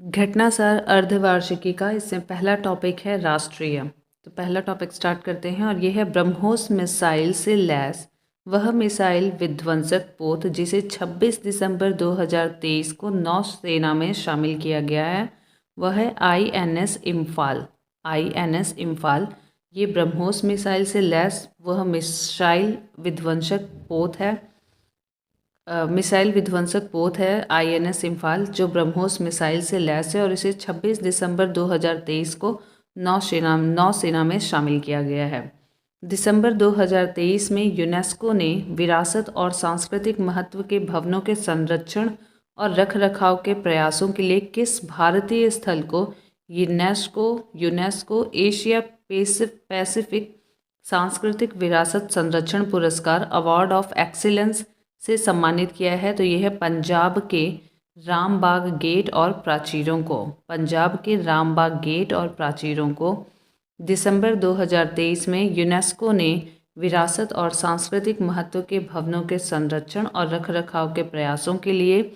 घटनासार अर्धवार्षिकी का इससे पहला टॉपिक है राष्ट्रीय। तो पहला टॉपिक स्टार्ट करते हैं और ये है ब्रह्मोस मिसाइल से लैस वह मिसाइल विध्वंसक पोत जिसे 26 दिसंबर 2023 को नौसेना में शामिल किया गया है वह है INS इम्फाल। INS इम्फाल ये ब्रह्मोस मिसाइल से लैस वह मिसाइल विध्वंसक पोत है मिसाइल विध्वंसक पोत है INS इम्फाल जो ब्रह्मोस मिसाइल से लैस है और इसे 26 दिसंबर 2023 को नौसेना में शामिल किया गया है। दिसंबर 2023 में यूनेस्को ने विरासत और सांस्कृतिक महत्व के भवनों के संरक्षण और रखरखाव के प्रयासों के लिए किस भारतीय स्थल को यूनेस्को एशिया पैसिफिक सांस्कृतिक विरासत संरक्षण पुरस्कार अवार्ड ऑफ एक्सीलेंस से सम्मानित किया है? तो यह है पंजाब के रामबाग गेट और प्राचीरों को। पंजाब के रामबाग गेट और प्राचीरों को दिसंबर 2023 में यूनेस्को ने विरासत और सांस्कृतिक महत्व के भवनों के संरक्षण और रखरखाव के प्रयासों के लिए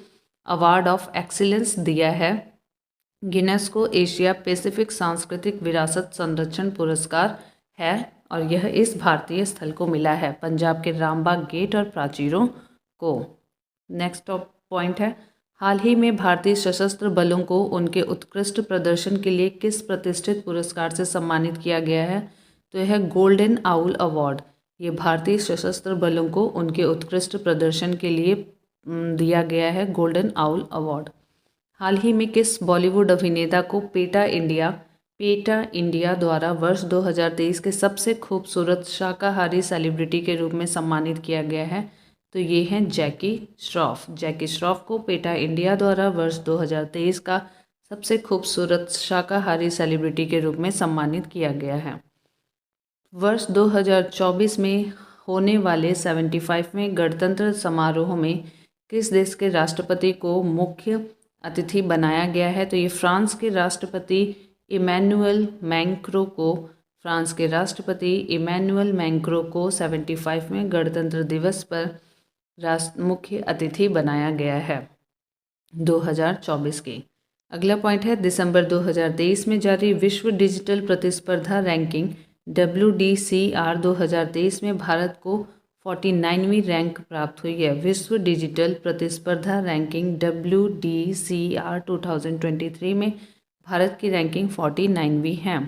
अवार्ड ऑफ एक्सीलेंस दिया है। यूनेस्को एशिया पैसिफिक सांस्कृतिक विरासत संरक्षण पुरस्कार है और यह इस भारतीय स्थल को मिला है, पंजाब के रामबाग गेट और प्राचीरों को। नेक्स्ट पॉइंट है, हाल ही में भारतीय सशस्त्र बलों को उनके उत्कृष्ट प्रदर्शन के लिए किस प्रतिष्ठित पुरस्कार से सम्मानित किया गया है? तो यह गोल्डन आउल अवार्ड। ये भारतीय सशस्त्र बलों को उनके उत्कृष्ट प्रदर्शन के लिए दिया गया है गोल्डन आउल अवार्ड। हाल ही में किस बॉलीवुड अभिनेता को पेटा इंडिया द्वारा वर्ष 2023 के सबसे खूबसूरत शाकाहारी सेलिब्रिटी के रूप में सम्मानित किया गया है? तो ये हैं जैकी श्रॉफ। जैकी श्रॉफ को पेटा इंडिया द्वारा वर्ष 2023 का सबसे खूबसूरत शाकाहारी सेलिब्रिटी के रूप में सम्मानित किया गया है। वर्ष 2024 में होने वाले 75वें गणतंत्र समारोह में किस देश के राष्ट्रपति को मुख्य अतिथि बनाया गया है? तो ये फ्रांस के राष्ट्रपति इमैनुअल मैक्रों को 75वें गणतंत्र दिवस पर मुख्य अतिथि बनाया गया है 2024 के। अगला पॉइंट है, दिसंबर 2023 में जारी विश्व डिजिटल प्रतिस्पर्धा रैंकिंग WDCR 2023 में भारत को 49वीं रैंक प्राप्त हुई है। विश्व डिजिटल प्रतिस्पर्धा रैंकिंग WDCR 2023 में भारत की रैंकिंग 49वीं है।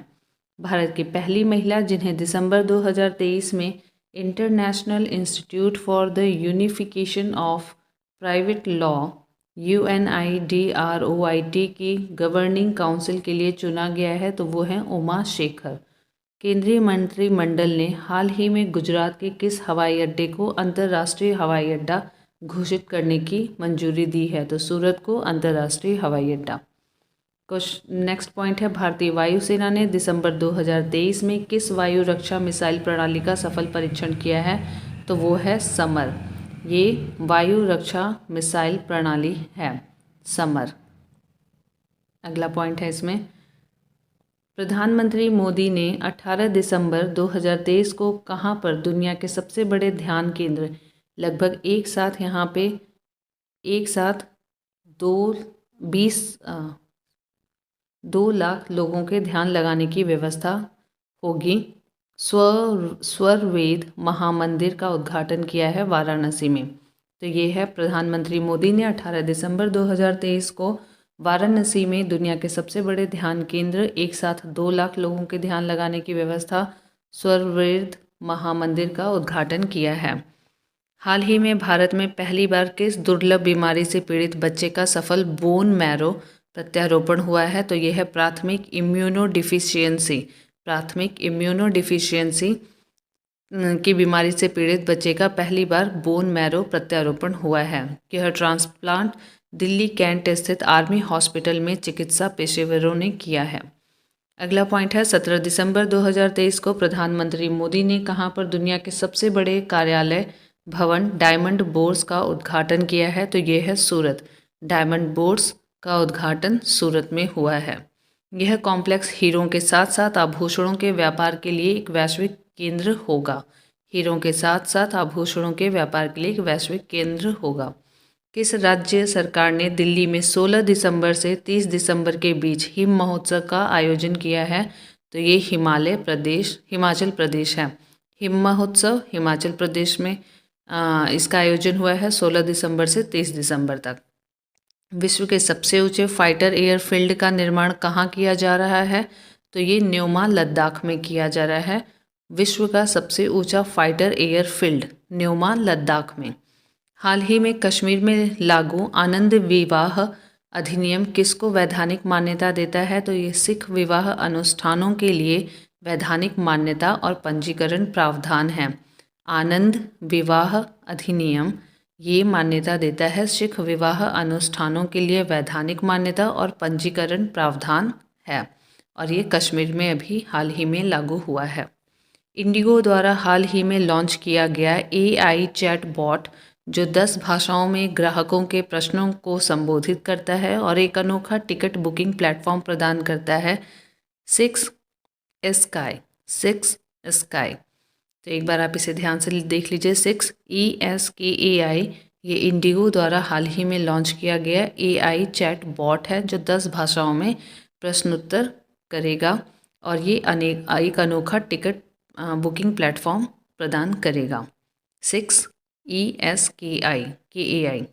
भारत की पहली महिला जिन्हें दिसंबर 2023 में international institute for the unification of private law UNIDROIT की गवर्निंग काउंसिल के लिए चुना गया है, तो वो है उमा शेखर। केंद्रीय मंत्रिमंडल ने हाल ही में गुजरात के किस हवाई अड्डे को अंतर्राष्ट्रीय हवाई अड्डा घोषित करने की मंजूरी दी है? तो सूरत को अंतर्राष्ट्रीय हवाई अड्डा। नेक्स्ट पॉइंट है, भारतीय वायुसेना ने दिसंबर 2023 में किस वायु रक्षा मिसाइल प्रणाली का सफल परीक्षण किया है? तो वो है समर। ये वायु रक्षा मिसाइल प्रणाली है समर। अगला पॉइंट है इसमें, प्रधानमंत्री मोदी ने 18 दिसंबर 2023 को कहाँ पर दुनिया के सबसे बड़े ध्यान केंद्र लगभग एक साथ 2 लाख लोगों के ध्यान लगाने की व्यवस्था होगी स्वर वेद महामंदिर का उद्घाटन किया है वाराणसी में? तो ये है प्रधानमंत्री मोदी ने 18 दिसंबर 2023 को वाराणसी में दुनिया के सबसे बड़े ध्यान केंद्र एक साथ 2 लाख लोगों के ध्यान लगाने की व्यवस्था स्वरवेद महामंदिर का उद्घाटन किया है। हाल ही में भारत में पहली बार किस दुर्लभ बीमारी से पीड़ित बच्चे का सफल बोन मैरो प्रत्यारोपण हुआ है? तो यह है प्राथमिक इम्यूनोडिफिशियंसी की बीमारी से पीड़ित बच्चे का पहली बार बोन मैरो प्रत्यारोपण हुआ है। यह ट्रांसप्लांट दिल्ली कैंट स्थित आर्मी हॉस्पिटल में चिकित्सा पेशेवरों ने किया है। अगला पॉइंट है, 17 दिसंबर 2023 को प्रधानमंत्री मोदी ने कहाँ पर दुनिया के सबसे बड़े कार्यालय भवन डायमंड बोर्स का उद्घाटन किया है? तो ये है सूरत। डायमंड बोर्स का उद्घाटन सूरत में हुआ है। यह कॉम्प्लेक्स हीरों के साथ साथ आभूषणों के व्यापार के लिए एक वैश्विक केंद्र होगा। किस राज्य सरकार ने दिल्ली में 16 दिसंबर से 30 दिसंबर के बीच हिम महोत्सव का आयोजन किया है? तो ये हिमाचल प्रदेश है। हिम महोत्सव हिमाचल प्रदेश में इसका आयोजन हुआ है 16 दिसंबर से 30 दिसंबर तक। विश्व के सबसे ऊंचे फाइटर एयरफील्ड का निर्माण कहाँ किया जा रहा है? तो ये न्योमा लद्दाख में किया जा रहा है। विश्व का सबसे ऊंचा फाइटर एयरफील्ड न्योमा लद्दाख में। हाल ही में कश्मीर में लागू आनंद विवाह अधिनियम किसको वैधानिक मान्यता देता है? तो ये सिख विवाह अनुष्ठानों के लिए वैधानिक मान्यता और पंजीकरण प्रावधान है। आनंद विवाह अधिनियम ये मान्यता देता है सिख विवाह अनुष्ठानों के लिए वैधानिक मान्यता और पंजीकरण प्रावधान है, और ये कश्मीर में अभी हाल ही में लागू हुआ है। इंडिगो द्वारा हाल ही में लॉन्च किया गया AI चैट बॉट जो 10 भाषाओं में ग्राहकों के प्रश्नों को संबोधित करता है और एक अनोखा टिकट बुकिंग प्लेटफॉर्म प्रदान करता है, सिक्स स्काई। तो एक बार आप इसे ध्यान से देख लीजिए, 6ESKAI ये इंडिगो द्वारा हाल ही में लॉन्च किया गया AI चैट बॉट है जो 10 भाषाओं में प्रश्नोत्तर करेगा और ये एक अनोखा टिकट बुकिंग प्लेटफॉर्म प्रदान करेगा। 6ESKAI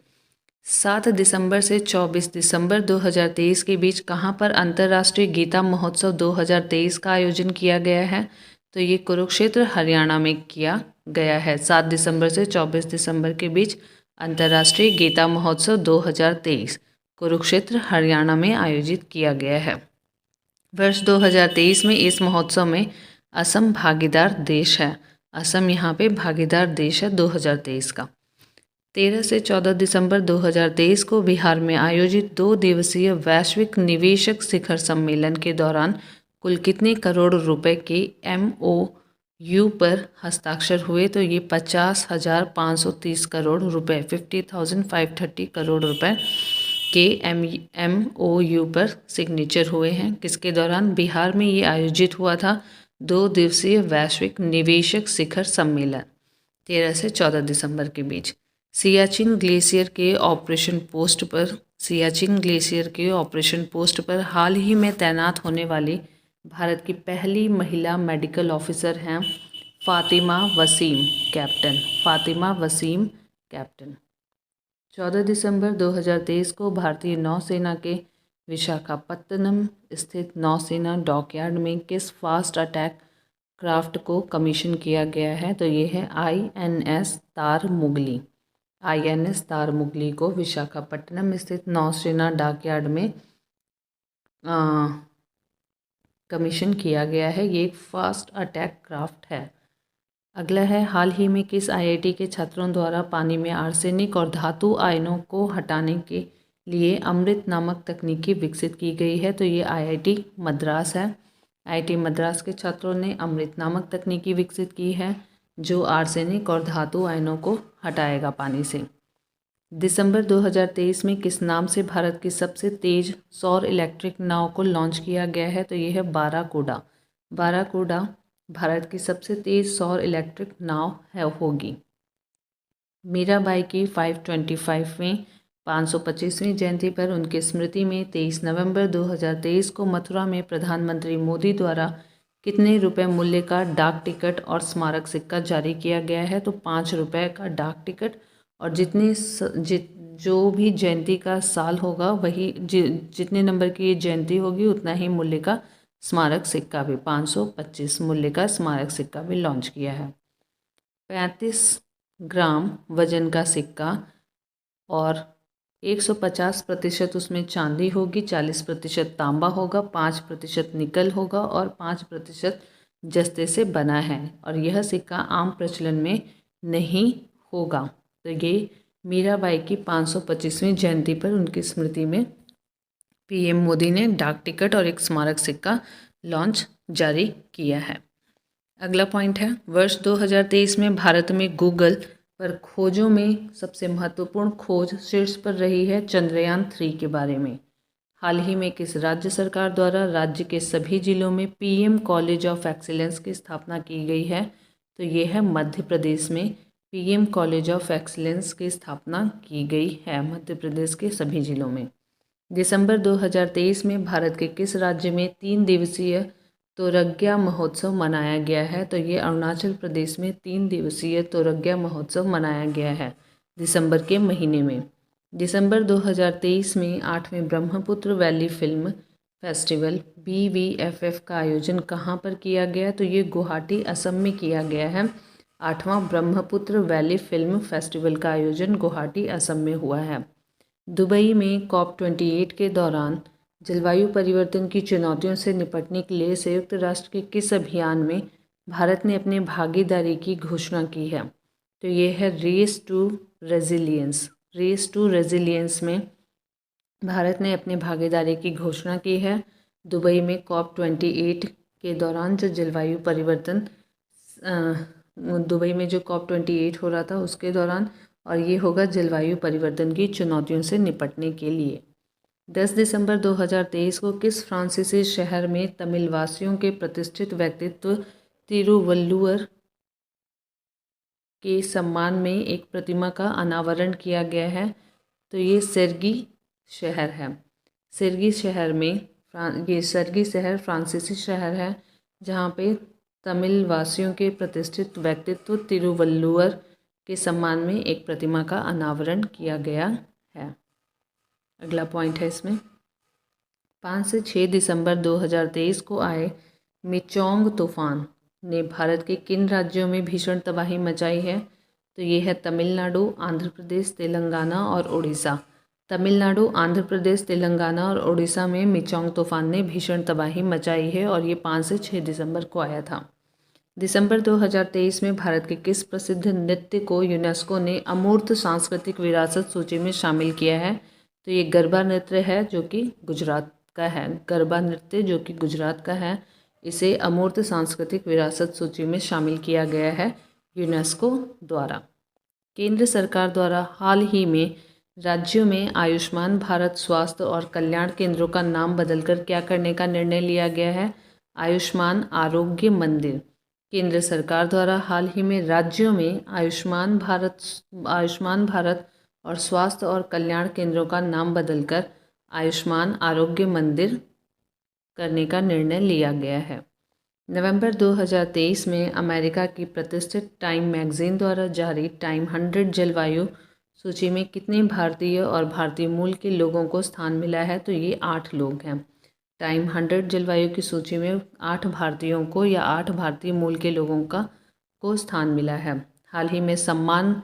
7 दिसंबर से 24 दिसंबर 2023 के बीच कहाँ पर अंतर्राष्ट्रीय गीता महोत्सव 2023 का आयोजन किया गया है? तो ये कुरुक्षेत्र हरियाणा में किया गया है। 7 दिसंबर से 24 दिसंबर के बीच अंतर्राष्ट्रीय गीता महोत्सव 2023 कुरुक्षेत्र हरियाणा में आयोजित किया गया है। वर्ष 2023 में इस महोत्सव में असम भागीदार देश है। असम यहाँ पे भागीदार देश है 2023 का। 13 से 14 दिसंबर 2023 को बिहार में आयोजित 2 दिवसीय वैश्विक निवेशक शिखर सम्मेलन के दौरान कुल कितने करोड़ रुपए के MOU पर हस्ताक्षर हुए? तो ये 50,530 करोड़ रुपए 50,530 करोड़ रुपए के MOU पर सिग्नेचर हुए हैं। किसके दौरान? बिहार में ये आयोजित हुआ था 2 दिवसीय वैश्विक निवेशक शिखर सम्मेलन 13 से 14 दिसंबर के बीच। सियाचिन ग्लेशियर के ऑपरेशन पोस्ट पर हाल ही में तैनात होने वाली भारत की पहली महिला मेडिकल ऑफिसर हैं फातिमा वसीम कैप्टन। 14 दिसंबर 2023 को भारतीय नौसेना के विशाखापत्तनम स्थित नौसेना डॉकयार्ड में किस फास्ट अटैक क्राफ्ट को कमीशन किया गया है? तो ये है INS तारमुगली को विशाखापट्टनम स्थित नौसेना डॉकयार्ड में कमीशन किया गया है। ये एक फास्ट अटैक क्राफ्ट है। अगला है, हाल ही में किस IIT के छात्रों द्वारा पानी में आर्सेनिक और धातु आयनों को हटाने के लिए अमृत नामक तकनीकी विकसित की गई है? तो ये IIT मद्रास है। IIT मद्रास के छात्रों ने अमृत नामक तकनीकी विकसित की है जो आर्सेनिक और धातु आयनों को हटाएगा पानी से। दिसंबर 2023 में किस नाम से भारत की सबसे तेज सौर इलेक्ट्रिक नाव को लॉन्च किया गया है? तो ये है बाराकूडा भारत की सबसे तेज सौर इलेक्ट्रिक नाव होगी। मीराबाई की 525वीं जयंती पर उनकी स्मृति में 23 नवंबर 2023 को मथुरा में प्रधानमंत्री मोदी द्वारा कितने रुपए मूल्य का डाक टिकट और स्मारक सिक्का जारी किया गया है? तो 5 रुपये का डाक टिकट और जो भी जयंती का साल होगा वही जितने नंबर की ये जयंती होगी उतना ही मूल्य का स्मारक सिक्का भी 525 मूल्य का स्मारक सिक्का भी लॉन्च किया है। 35 ग्राम वजन का सिक्का और 150% उसमें चांदी होगी, 40% तांबा होगा, 5% निकल होगा और 5% जस्ते से बना है और यह सिक्का आम प्रचलन में नहीं होगा। तो ये मीराबाई की 525वीं जयंती पर उनकी स्मृति में PM मोदी ने डाक टिकट और एक स्मारक सिक्का लॉन्च जारी किया है। अगला पॉइंट है, वर्ष 2023 में भारत में गूगल पर खोजों में सबसे महत्वपूर्ण खोज शीर्ष पर रही है चंद्रयान 3 के बारे में। हाल ही में किस राज्य सरकार द्वारा राज्य के सभी जिलों में PM कॉलेज ऑफ एक्सीलेंस की स्थापना की गई है? तो ये है मध्य प्रदेश में पीएम कॉलेज ऑफ एक्सीलेंस की स्थापना की गई है मध्य प्रदेश के सभी जिलों में। दिसंबर 2023 में भारत के किस राज्य में 3 दिवसीय तोरग्या महोत्सव मनाया गया है? तो ये अरुणाचल प्रदेश में 3 दिवसीय तोरग्या महोत्सव मनाया गया है दिसंबर के महीने में। दिसंबर 2023 में 8वें Brahmaputra valley film festival BVFF का आयोजन कहाँ पर किया गया? तो ये गुवाहाटी असम में किया गया है। 8वां ब्रह्मपुत्र वैली फिल्म फेस्टिवल का आयोजन गुवाहाटी असम में हुआ है। दुबई में COP28 के दौरान जलवायु परिवर्तन की चुनौतियों से निपटने के लिए संयुक्त राष्ट्र के किस अभियान में भारत ने अपनी भागीदारी की घोषणा की है? तो ये है race to resilience. Race to resilience में भारत ने अपनी भागीदारी की घोषणा की है दुबई में COP28 के दौरान। जो जलवायु परिवर्तन दुबई में जो COP28 हो रहा था उसके दौरान, और ये होगा जलवायु परिवर्तन की चुनौतियों से निपटने के लिए। 10 दिसंबर 2023 को किस फ्रांसीसी शहर में तमिलवासियों के प्रतिष्ठित व्यक्तित्व तिरुवल्लुवर के सम्मान में एक प्रतिमा का अनावरण किया गया है? तो ये सेर्गी शहर है। सेर्गी शहर में ये सेर्गी शहर फ्रांसीसी शहर है जहाँ पे तमिल वासियों के प्रतिष्ठित व्यक्तित्व तिरुवल्लुवर के सम्मान में एक प्रतिमा का अनावरण किया गया है। अगला पॉइंट है इसमें 5 से 6 दिसंबर 2023 को आए मिचोंग तूफान ने भारत के किन राज्यों में भीषण तबाही मचाई है? तो ये है तमिलनाडु, आंध्र प्रदेश, तेलंगाना और उड़ीसा। तमिलनाडु, आंध्र प्रदेश, तेलंगाना और उड़ीसा में मिचोंग तूफान ने भीषण तबाही मचाई है और ये 5 से 6 दिसंबर को आया था। दिसंबर 2023 में भारत के किस प्रसिद्ध नृत्य को यूनेस्को ने अमूर्त सांस्कृतिक विरासत सूची में शामिल किया है? तो ये गरबा नृत्य है जो कि गुजरात का है। गरबा नृत्य जो कि गुजरात का है, इसे अमूर्त सांस्कृतिक विरासत सूची में शामिल किया गया है यूनेस्को द्वारा। केंद्र सरकार द्वारा हाल ही में राज्यों में आयुष्मान भारत स्वास्थ्य और कल्याण केंद्रों का नाम बदलकर क्या करने का निर्णय लिया गया है? आयुष्मान आरोग्य मंदिर। केंद्र सरकार द्वारा हाल ही में राज्यों में आयुष्मान भारत और स्वास्थ्य और कल्याण केंद्रों का नाम बदलकर आयुष्मान आरोग्य मंदिर करने का निर्णय लिया गया है। नवंबर 2023 में अमेरिका की प्रतिष्ठित टाइम मैगजीन द्वारा जारी टाइम 100 जलवायु सूची में कितने भारतीय और भारतीय मूल के लोगों को स्थान मिला है? तो ये 8 लोग हैं। टाइम 100 जलवायु की सूची में 8 भारतीयों को या 8 भारतीय मूल के लोगों को स्थान मिला है। हाल ही में सामान्य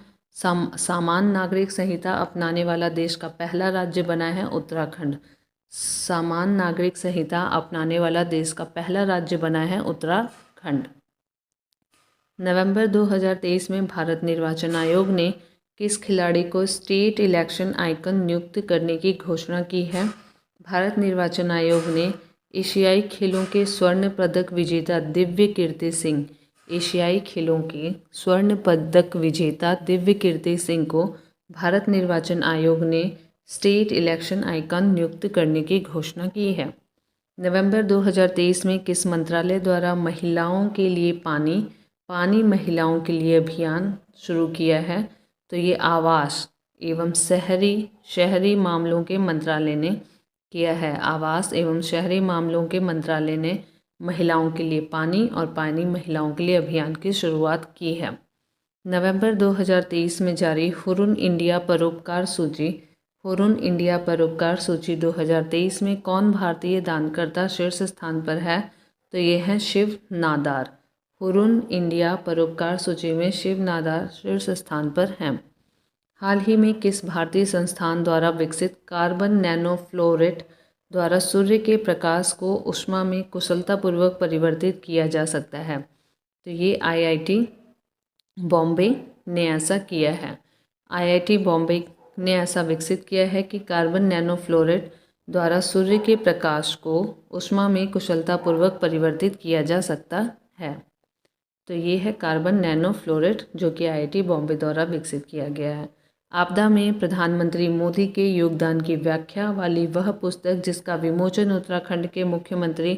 नागरिक संहिता अपनाने वाला देश का पहला राज्य बना है उत्तराखंड। सामान्य नागरिक संहिता अपनाने वाला देश का पहला राज्य बना है उत्तराखंड। नवंबर 2023 में भारत निर्वाचन आयोग ने किस खिलाड़ी को स्टेट इलेक्शन आइकन नियुक्त करने की घोषणा की है? भारत निर्वाचन आयोग ने एशियाई खेलों के स्वर्ण पदक विजेता दिव्य कीर्ति सिंह एशियाई खेलों के स्वर्ण पदक विजेता दिव्य कीर्ति सिंह को भारत निर्वाचन आयोग ने स्टेट इलेक्शन आइकन नियुक्त करने की घोषणा की है। नवंबर 2023 में किस मंत्रालय द्वारा महिलाओं के लिए पानी महिलाओं के लिए अभियान शुरू किया है? तो ये आवास एवं शहरी मामलों के मंत्रालय ने किया है। आवास एवं शहरी मामलों के मंत्रालय ने महिलाओं के लिए पानी और पानी महिलाओं के लिए अभियान की शुरुआत की है। नवंबर 2023 में जारी हुरुन इंडिया परोपकार सूची 2023 में कौन भारतीय दानकर्ता शीर्ष स्थान पर है? तो ये हैं शिव नादार। हुरुन इंडिया परोपकार सूची में शिव नादार शीर्ष स्थान पर हैं। हाल ही में किस भारतीय संस्थान द्वारा विकसित कार्बन नैनोफ्लोरेट द्वारा सूर्य के प्रकाश को ऊष्मा में कुशलतापूर्वक परिवर्तित किया जा सकता है? तो ये IIT बॉम्बे ने ऐसा किया है। IIT बॉम्बे ने ऐसा विकसित किया है कि कार्बन नैनोफ्लोरेट द्वारा सूर्य के प्रकाश को ऊष्मा में कुशलतापूर्वक परिवर्तित किया जा सकता है। तो ये है कार्बन नैनोफ्लोरेट जो कि IIT बॉम्बे द्वारा विकसित किया गया है। आपदा में प्रधानमंत्री मोदी के योगदान की व्याख्या वाली वह पुस्तक जिसका विमोचन उत्तराखंड के मुख्यमंत्री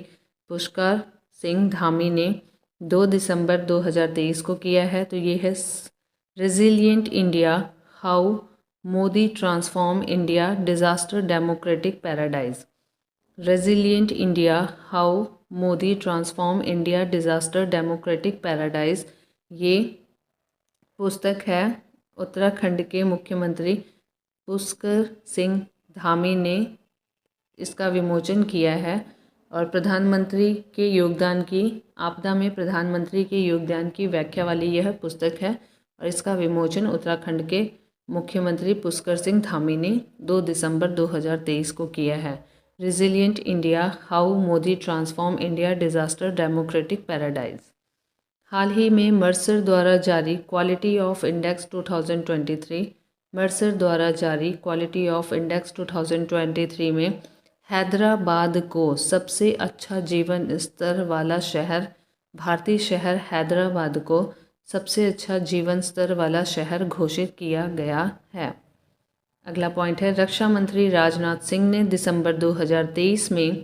पुष्कर सिंह धामी ने 2 दिसंबर 2023 को किया है, तो ये है resilient India, how Modi transform India disaster democratic paradise. Resilient India, how Modi transform India disaster democratic paradise, ये पुस्तक है उत्तराखंड के मुख्यमंत्री पुष्कर सिंह धामी ने इसका विमोचन किया है। और प्रधानमंत्री के योगदान की, आपदा में प्रधानमंत्री के योगदान की व्याख्या वाली यह पुस्तक है और इसका विमोचन उत्तराखंड के मुख्यमंत्री पुष्कर सिंह धामी ने 2 दिसंबर 2023 को किया है। Resilient India, how Modi transform India disaster democratic paradise. हाल ही में मर्सर द्वारा जारी क्वालिटी ऑफ इंडेक्स 2023, मर्सर द्वारा जारी क्वालिटी ऑफ इंडेक्स 2023 में हैदराबाद को सबसे अच्छा जीवन स्तर वाला शहर, भारतीय शहर हैदराबाद को सबसे अच्छा जीवन स्तर वाला शहर घोषित किया गया है। अगला पॉइंट है, रक्षा मंत्री राजनाथ सिंह ने दिसंबर 2023 में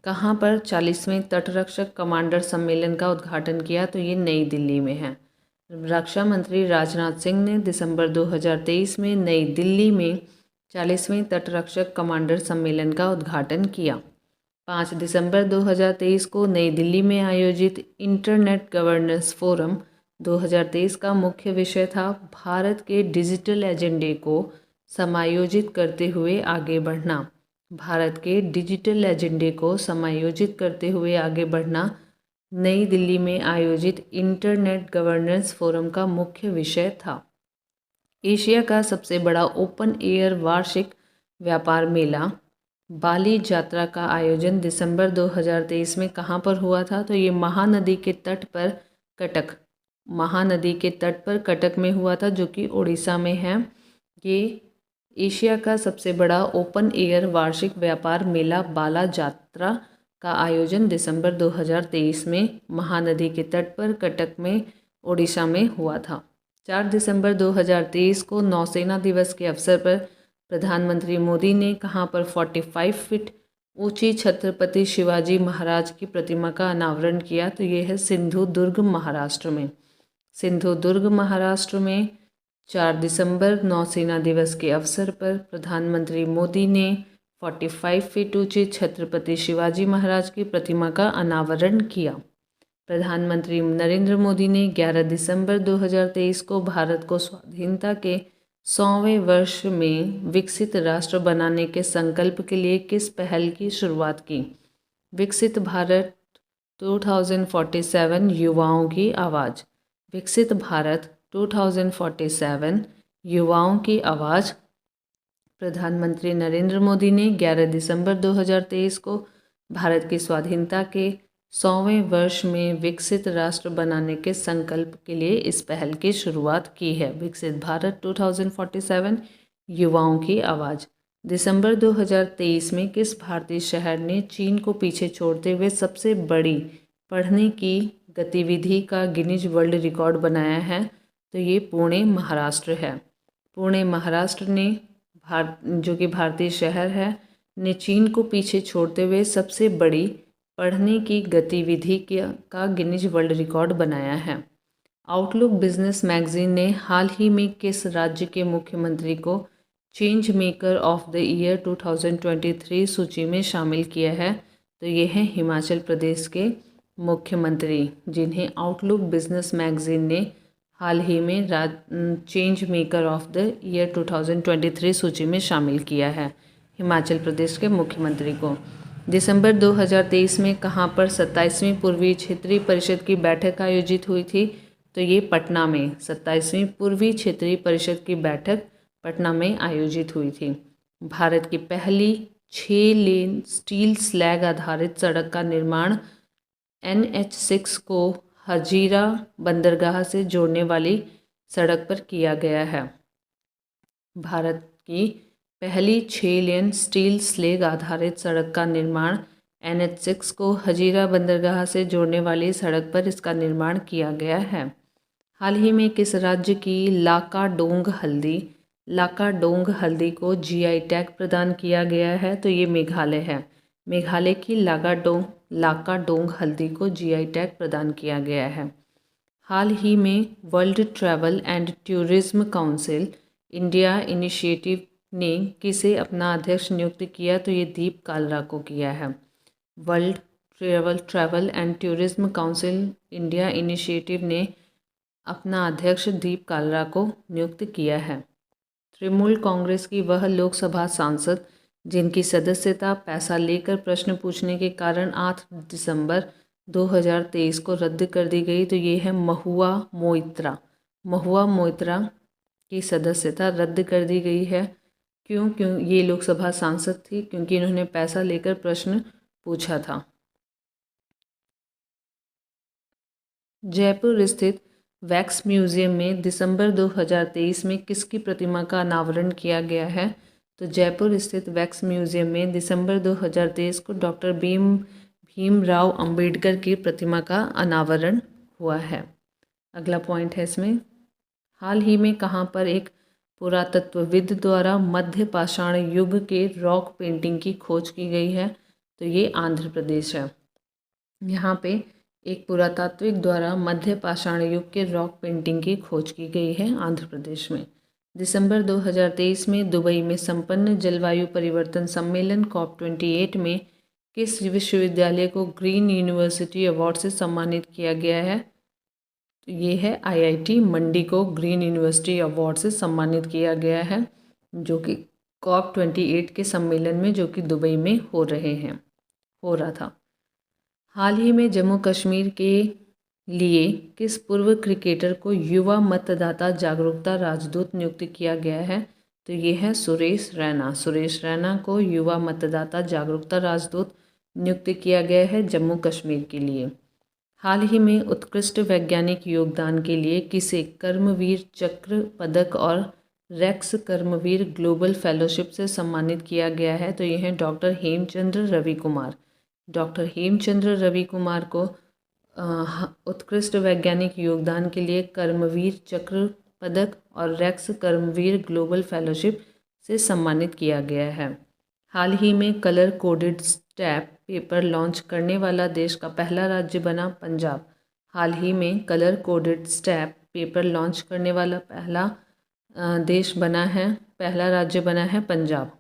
कहाँ पर 40वें तटरक्षक कमांडर सम्मेलन का उद्घाटन किया? तो ये नई दिल्ली में है। रक्षा मंत्री राजनाथ सिंह ने दिसंबर 2023 में नई दिल्ली में 40वें तटरक्षक कमांडर सम्मेलन का उद्घाटन किया। 5 दिसंबर 2023 को नई दिल्ली में आयोजित इंटरनेट गवर्नेंस फोरम 2023 का मुख्य विषय था भारत के डिजिटल एजेंडे को समायोजित करते हुए आगे बढ़ना। भारत के डिजिटल एजेंडे को समायोजित करते हुए आगे बढ़ना नई दिल्ली में आयोजित इंटरनेट गवर्नेंस फोरम का मुख्य विषय था। एशिया का सबसे बड़ा ओपन एयर वार्षिक व्यापार मेला बाली यात्रा का आयोजन दिसंबर 2023 में कहाँ पर हुआ था? तो ये महानदी के तट पर कटक, महानदी के तट पर कटक में हुआ था, जो कि उड़ीसा में है। ये एशिया का सबसे बड़ा ओपन एयर वार्षिक व्यापार मेला बाला यात्रा का आयोजन दिसंबर 2023 में महानदी के तट पर कटक में उड़ीसा में हुआ था। 4 दिसंबर 2023 को नौसेना दिवस के अवसर पर प्रधानमंत्री मोदी ने कहाँ पर 45 फीट ऊंची छत्रपति शिवाजी महाराज की प्रतिमा का अनावरण किया? तो ये है सिंधुदुर्ग महाराष्ट्र में। सिंधुदुर्ग महाराष्ट्र में 4 दिसंबर नौसेना दिवस के अवसर पर प्रधानमंत्री मोदी ने 45 फीट ऊंची छत्रपति शिवाजी महाराज की प्रतिमा का अनावरण किया। प्रधानमंत्री नरेंद्र मोदी ने 11 दिसंबर 2023 को भारत को स्वाधीनता के 100वें वर्ष में विकसित राष्ट्र बनाने के संकल्प के लिए किस पहल की शुरुआत की? विकसित भारत 2047 युवाओं की आवाज़। विकसित भारत 2047 युवाओं की आवाज़ प्रधानमंत्री नरेंद्र मोदी ने 11 दिसंबर 2023 को भारत की स्वाधीनता के 100वें वर्ष में विकसित राष्ट्र बनाने के संकल्प के लिए इस पहल की शुरुआत की है। विकसित भारत 2047 युवाओं की आवाज़। दिसंबर 2023 में किस भारतीय शहर ने चीन को पीछे छोड़ते हुए सबसे बड़ी पढ़ने की गतिविधि का गिनीज वर्ल्ड रिकॉर्ड बनाया है? तो ये पुणे महाराष्ट्र है। पुणे महाराष्ट्र ने जो कि भारतीय शहर है, ने चीन को पीछे छोड़ते हुए सबसे बड़ी पढ़ने की गतिविधि का गिनीज वर्ल्ड रिकॉर्ड बनाया है। आउटलुक बिजनेस मैगजीन ने हाल ही में किस राज्य के मुख्यमंत्री को change maker of the year 2023 सूची में शामिल किया है? तो ये है हिमाचल प्रदेश के मुख्यमंत्री, जिन्हें आउटलुक बिजनेस मैगजीन ने हाल ही में change maker of the year 2023 सूची में शामिल किया है, हिमाचल प्रदेश के मुख्यमंत्री को। दिसंबर 2023 में कहाँ पर 27वीं पूर्वी क्षेत्रीय परिषद की बैठक आयोजित हुई थी? तो ये पटना में 27वीं पूर्वी क्षेत्रीय परिषद की बैठक पटना में आयोजित हुई थी। भारत की पहली 6 लेन स्टील स्लैग आधारित सड़क का निर्माण NH6 को हजीरा बंदरगाह से जोड़ने वाली सड़क पर किया गया है। भारत की पहली 6 लेन स्टील स्लैग आधारित सड़क का निर्माण NH6 को हजीरा बंदरगाह से जोड़ने वाली सड़क पर इसका निर्माण किया गया है। हाल ही में किस राज्य की लाकाडोंग हल्दी को GI टैग प्रदान किया गया है? तो ये मेघालय है। मेघालय की लाकाडोंग हल्दी को GI टैग प्रदान किया गया है। हाल ही में world travel and tourism council India initiative ने किसे अपना अध्यक्ष नियुक्त किया? तो ये दीप कालरा को किया है। World travel and tourism council India initiative ने अपना अध्यक्ष दीप कालरा को नियुक्त किया है। तृणमूल कांग्रेस की वह लोकसभा सांसद जिनकी सदस्यता पैसा लेकर प्रश्न पूछने के कारण 8 दिसंबर 2023 को रद्द कर दी गई, तो ये है महुआ मोइत्रा। महुआ मोइत्रा की सदस्यता रद्द कर दी गई है। क्यों ये लोकसभा सांसद थी? क्योंकि इन्होंने पैसा लेकर प्रश्न पूछा था। जयपुर स्थित वैक्स म्यूजियम में दिसंबर 2023 में किसकी प्रतिमा का अनावरण किया गया है? तो जयपुर स्थित वैक्स म्यूजियम में दिसंबर 2023 को डॉक्टर भीमराव अंबेडकर की प्रतिमा का अनावरण हुआ है। अगला पॉइंट है इसमें, हाल ही में कहाँ पर एक पुरातत्वविद द्वारा मध्य पाषाण युग के रॉक पेंटिंग की खोज की गई है? तो ये आंध्र प्रदेश है। यहाँ पे एक पुरातात्विक द्वारा मध्य पाषाण युग के रॉक पेंटिंग की खोज की गई है आंध्र प्रदेश में। दिसंबर 2023 में दुबई में संपन्न जलवायु परिवर्तन सम्मेलन COP28 में किस विश्वविद्यालय को ग्रीन यूनिवर्सिटी अवार्ड से सम्मानित किया गया है? तो ये है IIT मंडी को ग्रीन यूनिवर्सिटी अवार्ड से सम्मानित किया गया है, जो कि COP28 के सम्मेलन में, जो कि दुबई में हो रहा था। हाल ही में जम्मू कश्मीर के लिए किस पूर्व क्रिकेटर को युवा मतदाता जागरूकता राजदूत नियुक्त किया गया है? तो ये है सुरेश रैना। सुरेश रैना को युवा मतदाता जागरूकता राजदूत नियुक्त किया गया है जम्मू कश्मीर के लिए। हाल ही में उत्कृष्ट वैज्ञानिक योगदान के लिए किसे कर्मवीर चक्र पदक और रेक्स कर्मवीर ग्लोबल फेलोशिप से सम्मानित किया गया है? तो ये हैं डॉक्टर हेमचंद्र रवि कुमार। डॉक्टर हेमचंद्र रवि कुमार को उत्कृष्ट वैज्ञानिक योगदान के लिए कर्मवीर चक्र पदक और रेक्स कर्मवीर ग्लोबल फेलोशिप से सम्मानित किया गया है। हाल ही में colour coded stamp paper launch करने वाला देश का पहला राज्य बना पंजाब। हाल ही में colour coded stamp paper launch करने वाला पहला राज्य बना है पंजाब।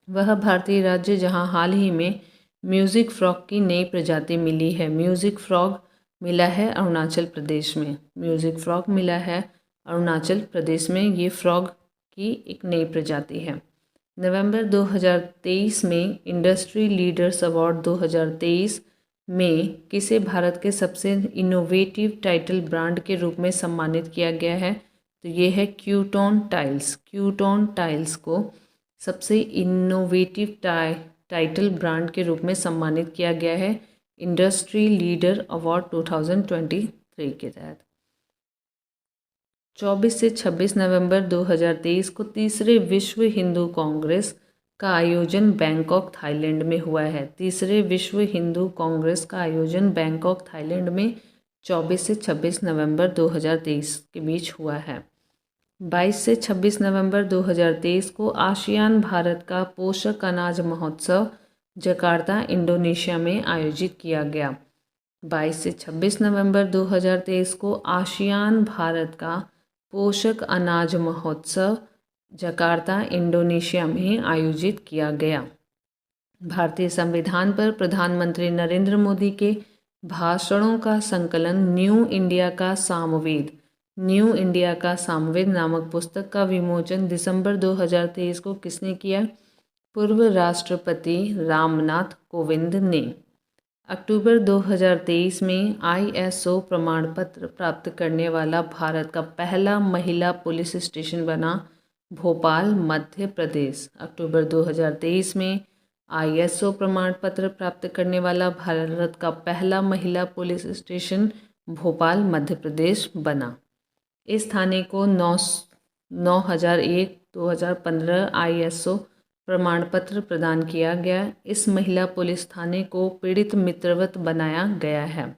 वह भारतीय राज्य जहां हाल ही में म्यूज़िक फ्रॉग की नई प्रजाति मिली है। म्यूज़िक फ्रॉग मिला है अरुणाचल प्रदेश में। म्यूज़िक फ्रॉग मिला है अरुणाचल प्रदेश में। ये फ्रॉग की एक नई प्रजाति है। नवंबर 2023 में इंडस्ट्री लीडर्स अवार्ड 2023 में किसे भारत के सबसे इनोवेटिव टाइटल ब्रांड के रूप में सम्मानित किया गया है? तो ये है क्यूटोन टाइल्स। क्यूटोन टाइल्स को सबसे इनोवेटिव टाइटल ब्रांड के रूप में सम्मानित किया गया है इंडस्ट्री लीडर अवार्ड 2023 के तहत। 24 से 26 नवंबर 2023 को तीसरे विश्व हिंदू कांग्रेस का आयोजन बैंकॉक थाईलैंड में हुआ है। तीसरे विश्व हिंदू कांग्रेस का आयोजन बैंकॉक थाईलैंड में 24 से 26 नवंबर 2023 के बीच हुआ है। 22 से 26 नवंबर 2023 को आसियान भारत का पोषक अनाज महोत्सव जकार्ता इंडोनेशिया में आयोजित किया गया। 22 से 26 नवंबर 2023 को आसियान भारत का पोषक अनाज महोत्सव जकार्ता इंडोनेशिया में आयोजित किया गया। भारतीय संविधान पर प्रधानमंत्री नरेंद्र मोदी के भाषणों का संकलन न्यू इंडिया का सामवेद नामक पुस्तक का विमोचन दिसंबर 2023 को किसने किया? पूर्व राष्ट्रपति रामनाथ कोविंद ने। अक्टूबर 2023 में ISO प्रमाण पत्र प्राप्त करने वाला भारत का पहला महिला पुलिस स्टेशन बना भोपाल, मध्य प्रदेश। अक्टूबर 2023 में ISO प्रमाण पत्र प्राप्त करने वाला भारत का पहला महिला पुलिस स्टेशन भोपाल, मध्य प्रदेश बना। इस थाने को 9001/2015 ISO प्रमाण पत्र प्रदान किया गया। इस महिला पुलिस थाने को पीड़ित मित्रवत बनाया गया है।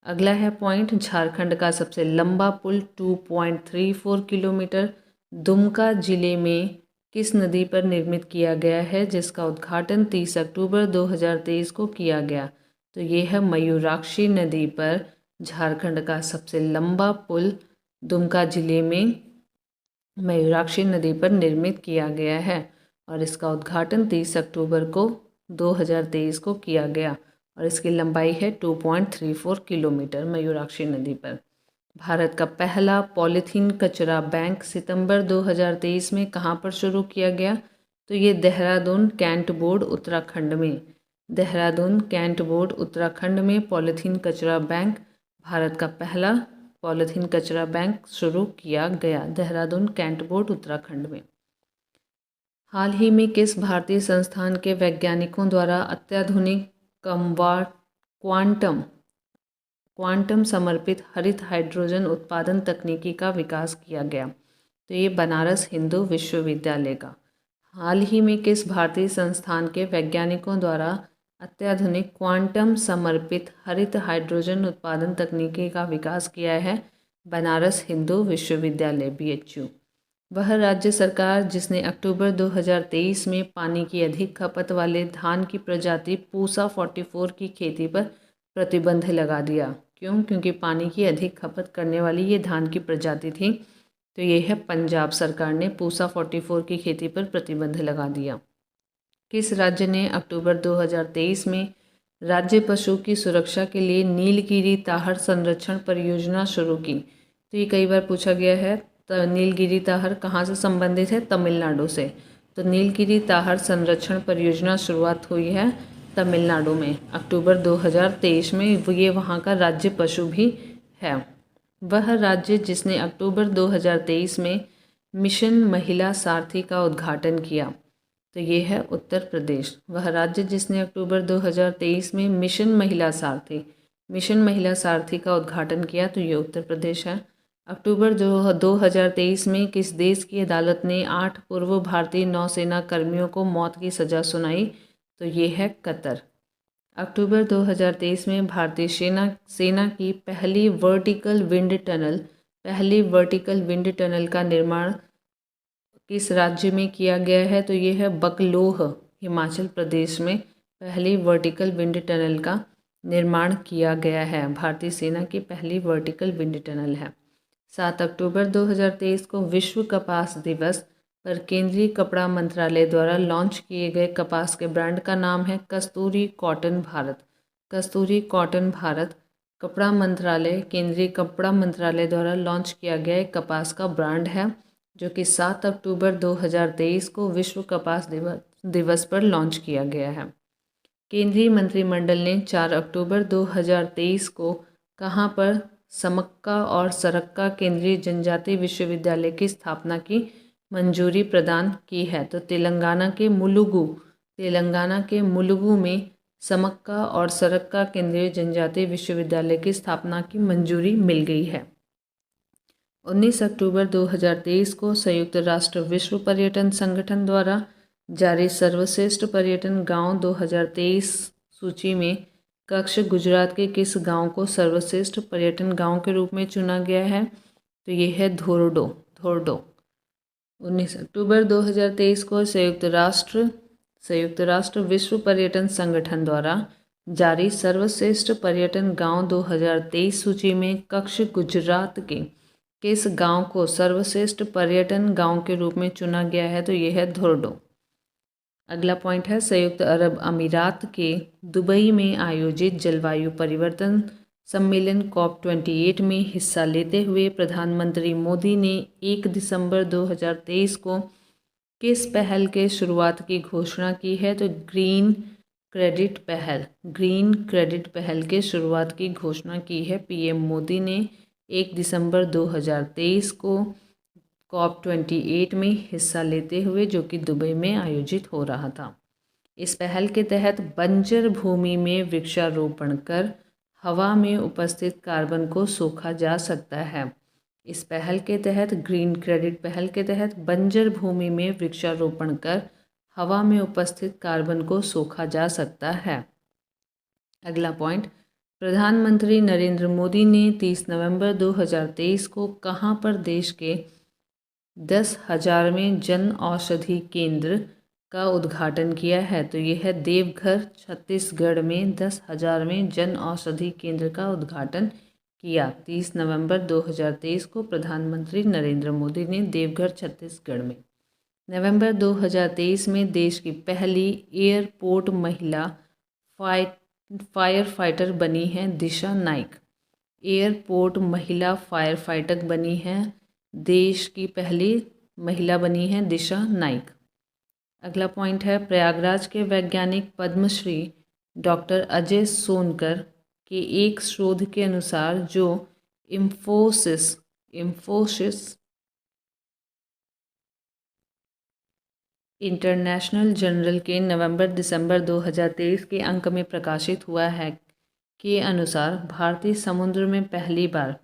अगला है पॉइंट, झारखंड का सबसे लंबा पुल 2.34 किलोमीटर दुमका जिले में किस नदी पर निर्मित किया गया है, जिसका उद्घाटन 30 अक्टूबर 2023 को किया गया? तो ये है मयूराक्षी नदी पर झारखंड का सबसे लंबा पुल दुमका जिले में मयूराक्षी नदी पर निर्मित किया गया है और इसका उद्घाटन 30 अक्टूबर को 2023 को किया गया और इसकी लंबाई है 2.34 किलोमीटर मयूराक्षी नदी पर। भारत का पहला पॉलीथीन कचरा बैंक सितंबर 2023 में कहाँ पर शुरू किया गया? तो ये देहरादून कैंट बोर्ड उत्तराखंड में, देहरादून कैंट बोर्ड उत्तराखंड में पॉलीथीन कचरा बैंक, भारत का पहला पॉलीथीन कचरा बैंक शुरू किया गया, देहरादून कैंट बोर्ड उत्तराखंड में। हाल ही में किस भारतीय संस्थान के वैज्ञानिकों द्वारा अत्याधुनिक क्वांटम समर्पित हरित हाइड्रोजन उत्पादन तकनीकी का विकास किया गया? तो ये बनारस हिंदू विश्वविद्यालय का। हाल ही में किस भारतीय संस्थान के वैज्ञानिकों द्वारा अत्याधुनिक क्वांटम समर्पित हरित हाइड्रोजन उत्पादन तकनीकी का विकास किया है? बनारस हिंदू विश्वविद्यालय BHU। वह राज्य सरकार जिसने अक्टूबर 2023 में पानी की अधिक खपत वाले धान की प्रजाति पूसा 44 की खेती पर प्रतिबंध लगा दिया। क्यों? क्योंकि पानी की अधिक खपत करने वाली ये धान की प्रजाति थी। तो ये है पंजाब सरकार ने पूसा 44 की खेती पर प्रतिबंध लगा दिया। किस राज्य ने अक्टूबर 2023 में राज्य पशु की सुरक्षा के लिए नीलगिरी ताहर संरक्षण परियोजना शुरू की? तो ये कई बार पूछा गया है। तो नीलगिरी ताहर कहाँ से संबंधित है? तमिलनाडु से। तो नीलगिरी ताहर संरक्षण परियोजना शुरुआत हुई है तमिलनाडु में अक्टूबर 2023 में। ये वहाँ का राज्य पशु भी है। वह राज्य जिसने अक्टूबर 2023 में मिशन महिला सारथी का उद्घाटन किया? तो ये है उत्तर प्रदेश। वह राज्य जिसने अक्टूबर 2023 में मिशन महिला सारथी का उद्घाटन किया? तो ये उत्तर प्रदेश है। अक्टूबर 2023 में किस देश की अदालत ने 8 पूर्व भारतीय नौसेना कर्मियों को मौत की सज़ा सुनाई? तो ये है कतर। अक्टूबर 2023 में भारतीय सेना की पहली वर्टिकल विंड टनल का निर्माण किस राज्य में किया गया है? तो ये है बकलोह, हिमाचल प्रदेश में पहली वर्टिकल विंड टनल का निर्माण किया गया है। भारतीय सेना की पहली वर्टिकल विंड टनल है। 7 अक्टूबर 2023 को विश्व कपास दिवस पर केंद्रीय कपड़ा मंत्रालय द्वारा लॉन्च किए गए कपास के ब्रांड का नाम है कस्तूरी कॉटन भारत। कस्तूरी कॉटन भारत कपड़ा मंत्रालय, केंद्रीय कपड़ा मंत्रालय द्वारा लॉन्च किया गया एक कपास का ब्रांड है जो कि 7 अक्टूबर 2023 को विश्व कपास दिवस पर लॉन्च किया गया है। केंद्रीय मंत्रिमंडल ने 4 अक्टूबर 2023 को कहां पर समक्का और सरक्का केंद्रीय जनजातीय विश्वविद्यालय की स्थापना की मंजूरी प्रदान की है? तो तेलंगाना के मुलुगु में समक्का और सरक्का केंद्रीय जनजातीय विश्वविद्यालय की स्थापना की मंजूरी मिल गई है। 19 अक्टूबर 2023 को संयुक्त राष्ट्र विश्व पर्यटन संगठन द्वारा जारी सर्वश्रेष्ठ पर्यटन गांव 2023 सूची में कक्ष गुजरात के किस गांव को सर्वश्रेष्ठ पर्यटन गांव के रूप में चुना गया है? तो ये है धोर्डो। 19 अक्टूबर 2023 को संयुक्त राष्ट्र विश्व पर्यटन संगठन द्वारा जारी सर्वश्रेष्ठ पर्यटन गांव 2023 सूची में कक्ष गुजरात के किस गांव को सर्वश्रेष्ठ पर्यटन गांव के रूप में चुना गया है? तो यह है धोर्डो। अगला पॉइंट है संयुक्त अरब अमीरात के दुबई में आयोजित जलवायु परिवर्तन सम्मेलन COP28 में हिस्सा लेते हुए प्रधानमंत्री मोदी ने 1 दिसंबर 2023 को किस पहल के शुरुआत की घोषणा की है? तो ग्रीन क्रेडिट पहल के शुरुआत की घोषणा की है PM मोदी ने 1 दिसंबर 2023 को COP28 में हिस्सा लेते हुए, जो कि दुबई में आयोजित हो रहा था। इस पहल के तहत बंजर भूमि में वृक्षारोपण कर हवा में उपस्थित कार्बन को सोखा जा सकता है। इस पहल के तहत ग्रीन क्रेडिट पहल के तहत बंजर भूमि में वृक्षारोपण कर हवा में उपस्थित कार्बन को सोखा जा सकता है। अगला पॉइंट, प्रधानमंत्री नरेंद्र मोदी ने 30 नवंबर 2023 को कहां पर देश के 10,000वें जन औषधि केंद्र का उद्घाटन किया है? तो यह है देवघर, छत्तीसगढ़ में 10,000वें जन औषधि केंद्र का उद्घाटन किया। 30 नवंबर 2023 को प्रधानमंत्री नरेंद्र मोदी ने देवघर छत्तीसगढ़ में। नवंबर 2023 में देश की पहली एयरपोर्ट महिला फायर फाइटर बनी हैं दिशा नाइक। एयरपोर्ट महिला फायर फाइटर बनी हैं, देश की पहली महिला बनी हैं दिशा नाइक। अगला पॉइंट है, प्रयागराज के वैज्ञानिक पद्मश्री डॉक्टर अजय सोनकर के एक शोध के अनुसार जो इंफोसिस इंटरनेशनल जर्नल के नवंबर-दिसंबर 2023 के अंक में प्रकाशित हुआ है के अनुसार भारतीय समुद्र में पहली बार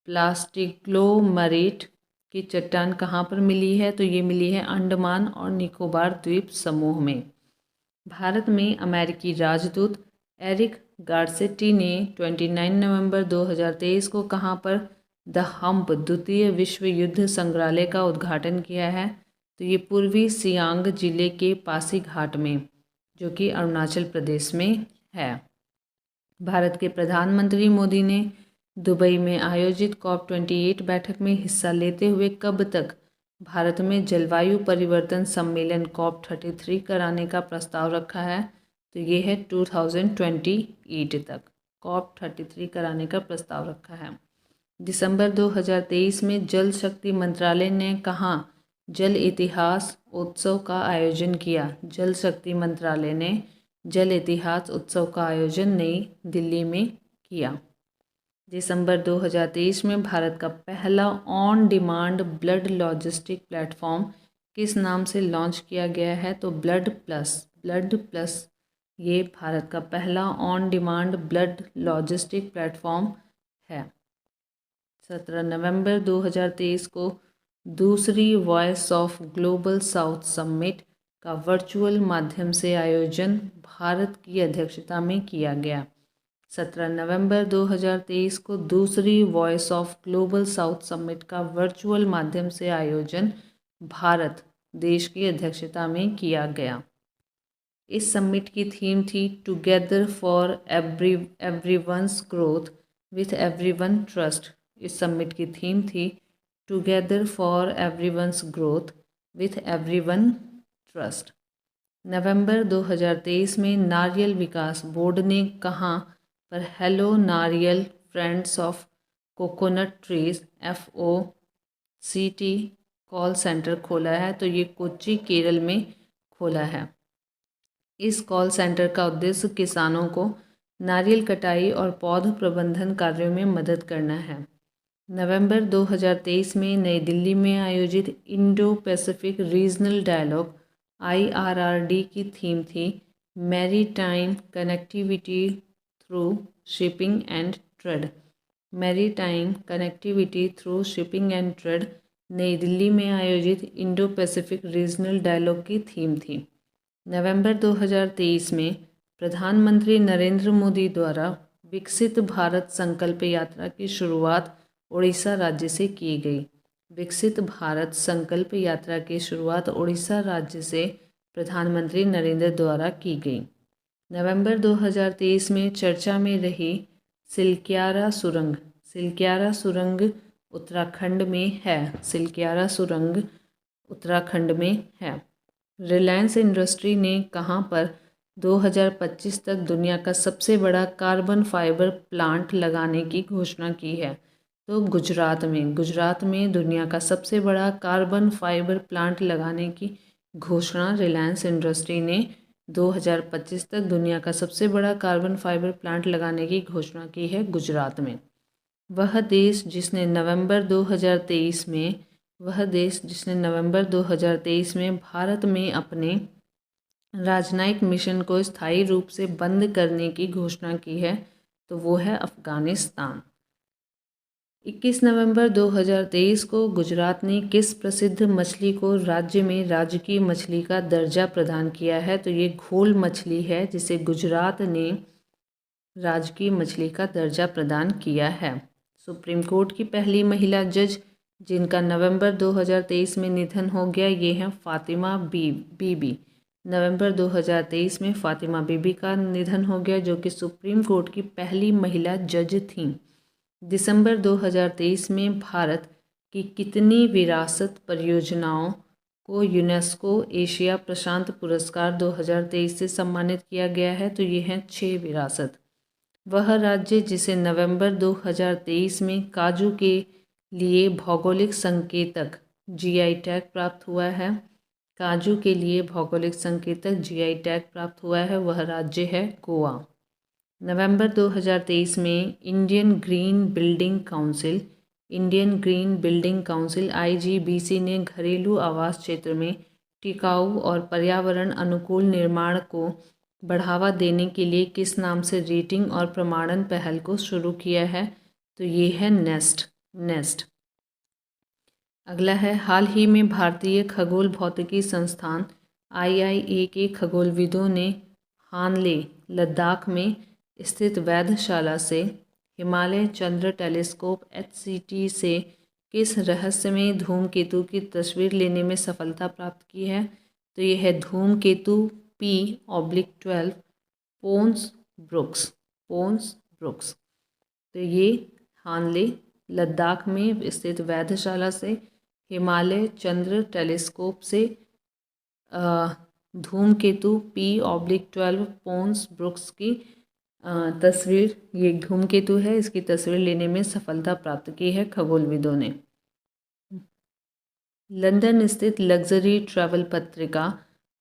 प्लास्टिक्लोमरेट की चट्टान कहाँ पर मिली है? तो ये मिली है अंडमान और निकोबार द्वीप समूह में। भारत में अमेरिकी राजदूत एरिक गारसेटी ने 29 नवंबर 2023 को कहाँ पर द हम्प द्वितीय विश्व युद्ध संग्रहालय का उद्घाटन किया है? तो ये पूर्वी सियांग जिले के पासीघाट में, जो कि अरुणाचल प्रदेश में है। भारत के प्रधानमंत्री मोदी ने दुबई में आयोजित COP28 बैठक में हिस्सा लेते हुए कब तक भारत में जलवायु परिवर्तन सम्मेलन COP33 कराने का प्रस्ताव रखा है? तो ये है 2028 तक COP33 कराने का प्रस्ताव रखा है। दिसंबर 2023 में जल शक्ति मंत्रालय ने कहाँ जल इतिहास उत्सव का आयोजन किया? जल शक्ति मंत्रालय ने जल इतिहास उत्सव का आयोजन नई दिल्ली में किया। दिसंबर 2023 में भारत का पहला on demand blood logistic platform किस नाम से लॉन्च किया गया है? तो ब्लड प्लस ये भारत का पहला on demand blood logistic platform है। 17 नवंबर 2023 को दूसरी voice of global south summit का वर्चुअल माध्यम से आयोजन भारत की अध्यक्षता में किया गया। 17 नवंबर 2023 को दूसरी voice of global south summit का वर्चुअल माध्यम से आयोजन भारत देश की अध्यक्षता में किया गया। इस समिट की थीम थी together for everyone's growth with everyone trust. इस समिट की थीम थी together for everyone's growth with everyone trust. नवंबर 2023 में नारियल विकास बोर्ड ने कहाँ पर हेलो नारियल friends of coconut trees FOCT call centre खोला है? तो ये कोच्चि केरल में खोला है। इस कॉल सेंटर का उद्देश्य किसानों को नारियल कटाई और पौध प्रबंधन कार्यों में मदद करना है। नवंबर 2023 में नई दिल्ली में आयोजित Indo Pacific regional dialogue IRRD की थीम थी maritime connectivity through shipping and trade. Maritime connectivity through shipping and trade New Delhi में आयोजित इंडो पैसिफिक रीजनल डायलॉग की थीम थी। नवंबर 2023 में प्रधानमंत्री नरेंद्र मोदी द्वारा विकसित भारत संकल्प यात्रा की शुरुआत उड़ीसा राज्य से की गई। विकसित भारत संकल्प यात्रा की शुरुआत उड़ीसा राज्य से प्रधानमंत्री नरेंद्र द्वारा की गई। नवंबर 2023 में चर्चा में रही सिलक्यारा सुरंग उत्तराखंड में है। सिलक्यारा सुरंग उत्तराखंड में है। रिलायंस इंडस्ट्री ने कहाँ पर 2025 तक दुनिया का सबसे बड़ा कार्बन फाइबर प्लांट लगाने की घोषणा की है? तो गुजरात में दुनिया का सबसे बड़ा कार्बन फाइबर प्लांट लगाने की घोषणा रिलायंस इंडस्ट्री ने 2025 तक दुनिया का सबसे बड़ा कार्बन फाइबर प्लांट लगाने की घोषणा की है गुजरात में। वह देश जिसने नवंबर 2023 में भारत में अपने राजनयिक मिशन को स्थायी रूप से बंद करने की घोषणा की है, तो वो है अफगानिस्तान। 21 नवंबर 2023 को गुजरात ने किस प्रसिद्ध मछली को राज्य में राजकीय मछली का दर्जा प्रदान किया है? तो ये घोल मछली है जिसे गुजरात ने राजकीय मछली का दर्जा प्रदान किया है। सुप्रीम कोर्ट की पहली महिला जज जिनका नवंबर 2023 में निधन हो गया, ये हैं फातिमा बीबी। नवंबर 2023 में फातिमा बीबी का निधन हो गया, जो कि सुप्रीम कोर्ट की पहली महिला जज थीं। दिसंबर 2023 में भारत की कितनी विरासत परियोजनाओं को यूनेस्को एशिया प्रशांत पुरस्कार 2023 से सम्मानित किया गया है? तो ये हैं 6 विरासत। वह राज्य जिसे नवंबर 2023 में काजू के लिए भौगोलिक संकेतक जीआई टैग प्राप्त हुआ है, काजू के लिए भौगोलिक संकेतक जीआई टैग प्राप्त हुआ है, वह राज्य है गोवा। नवंबर 2023 में Indian green building council IGBC ने घरेलू आवास क्षेत्र में टिकाऊ और पर्यावरण अनुकूल निर्माण को बढ़ावा देने के लिए किस नाम से रेटिंग और प्रमाणन पहल को शुरू किया है? तो ये है नेस्ट। अगला है, हाल ही में भारतीय खगोल भौतिकी संस्थान आईआईए के खगोलविदों ने हानले, लद्दाख में स्थित वेधशाला से हिमालय चंद्र टेलीस्कोप HCT से किस रहस्यमय धूमकेतु की तस्वीर लेने में सफलता प्राप्त की है? तो यह है धूमकेतु P/12 पोन्स ब्रुक्स। तो ये हानले, लद्दाख में स्थित वेधशाला से हिमालय चंद्र टेलीस्कोप से धूमकेतु P/12 पोन्स ब्रुक्स की तस्वीर, ये धूमकेतु है, इसकी तस्वीर लेने में सफलता प्राप्त की है खगोलविदों ने। लंदन स्थित लग्जरी ट्रैवल पत्रिका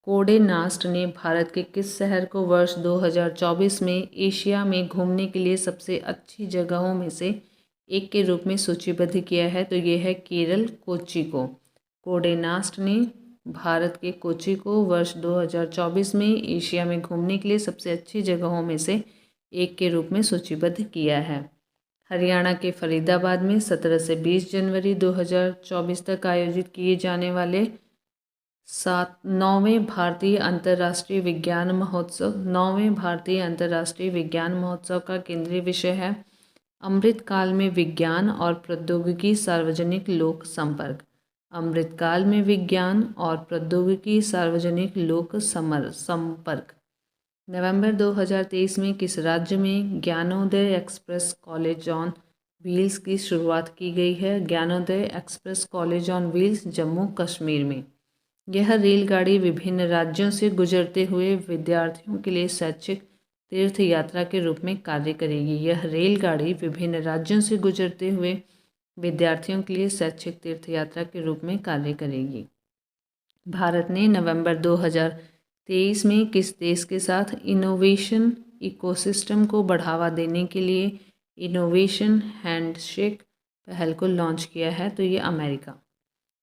कोडे नास्ट ने भारत के किस शहर को वर्ष 2024 में एशिया में घूमने के लिए सबसे अच्छी जगहों में से एक के रूप में सूचीबद्ध किया है? तो ये है केरल, कोच्चि को। कोडे नास्ट ने भारत के कोच्चि को वर्ष 2024 में एशिया में घूमने के लिए सबसे अच्छी जगहों में से एक के रूप में सूचीबद्ध किया है। हरियाणा के फरीदाबाद में 17 से 20 जनवरी 2024 तक आयोजित किए जाने वाले 9वें भारतीय अंतर्राष्ट्रीय विज्ञान महोत्सव का केंद्रीय विषय है अमृतकाल में विज्ञान और प्रौद्योगिकी सार्वजनिक लोक संपर्क। अमृतकाल में विज्ञान और प्रौद्योगिकी सार्वजनिक लोक संपर्क। नवंबर 2023 में किस राज्य में Gyanodaya express college on wheels की शुरुआत की गई है? Gyanodaya express college on wheels Jammu Kashmir में। यह रेलगाड़ी विभिन्न राज्यों से गुजरते हुए विद्यार्थियों के लिए शैक्षिक तीर्थ यात्रा के रूप में कार्य करेगी। यह रेलगाड़ी विभिन्न राज्यों से गुजरते हुए विद्यार्थियों के लिए शैक्षिक तीर्थ यात्रा के रूप में कार्य करेगी। भारत ने नवंबर 2023 में किस देश के साथ इनोवेशन इकोसिस्टम को बढ़ावा देने के लिए इनोवेशन हैंडशेक पहल को लॉन्च किया है? तो ये अमेरिका।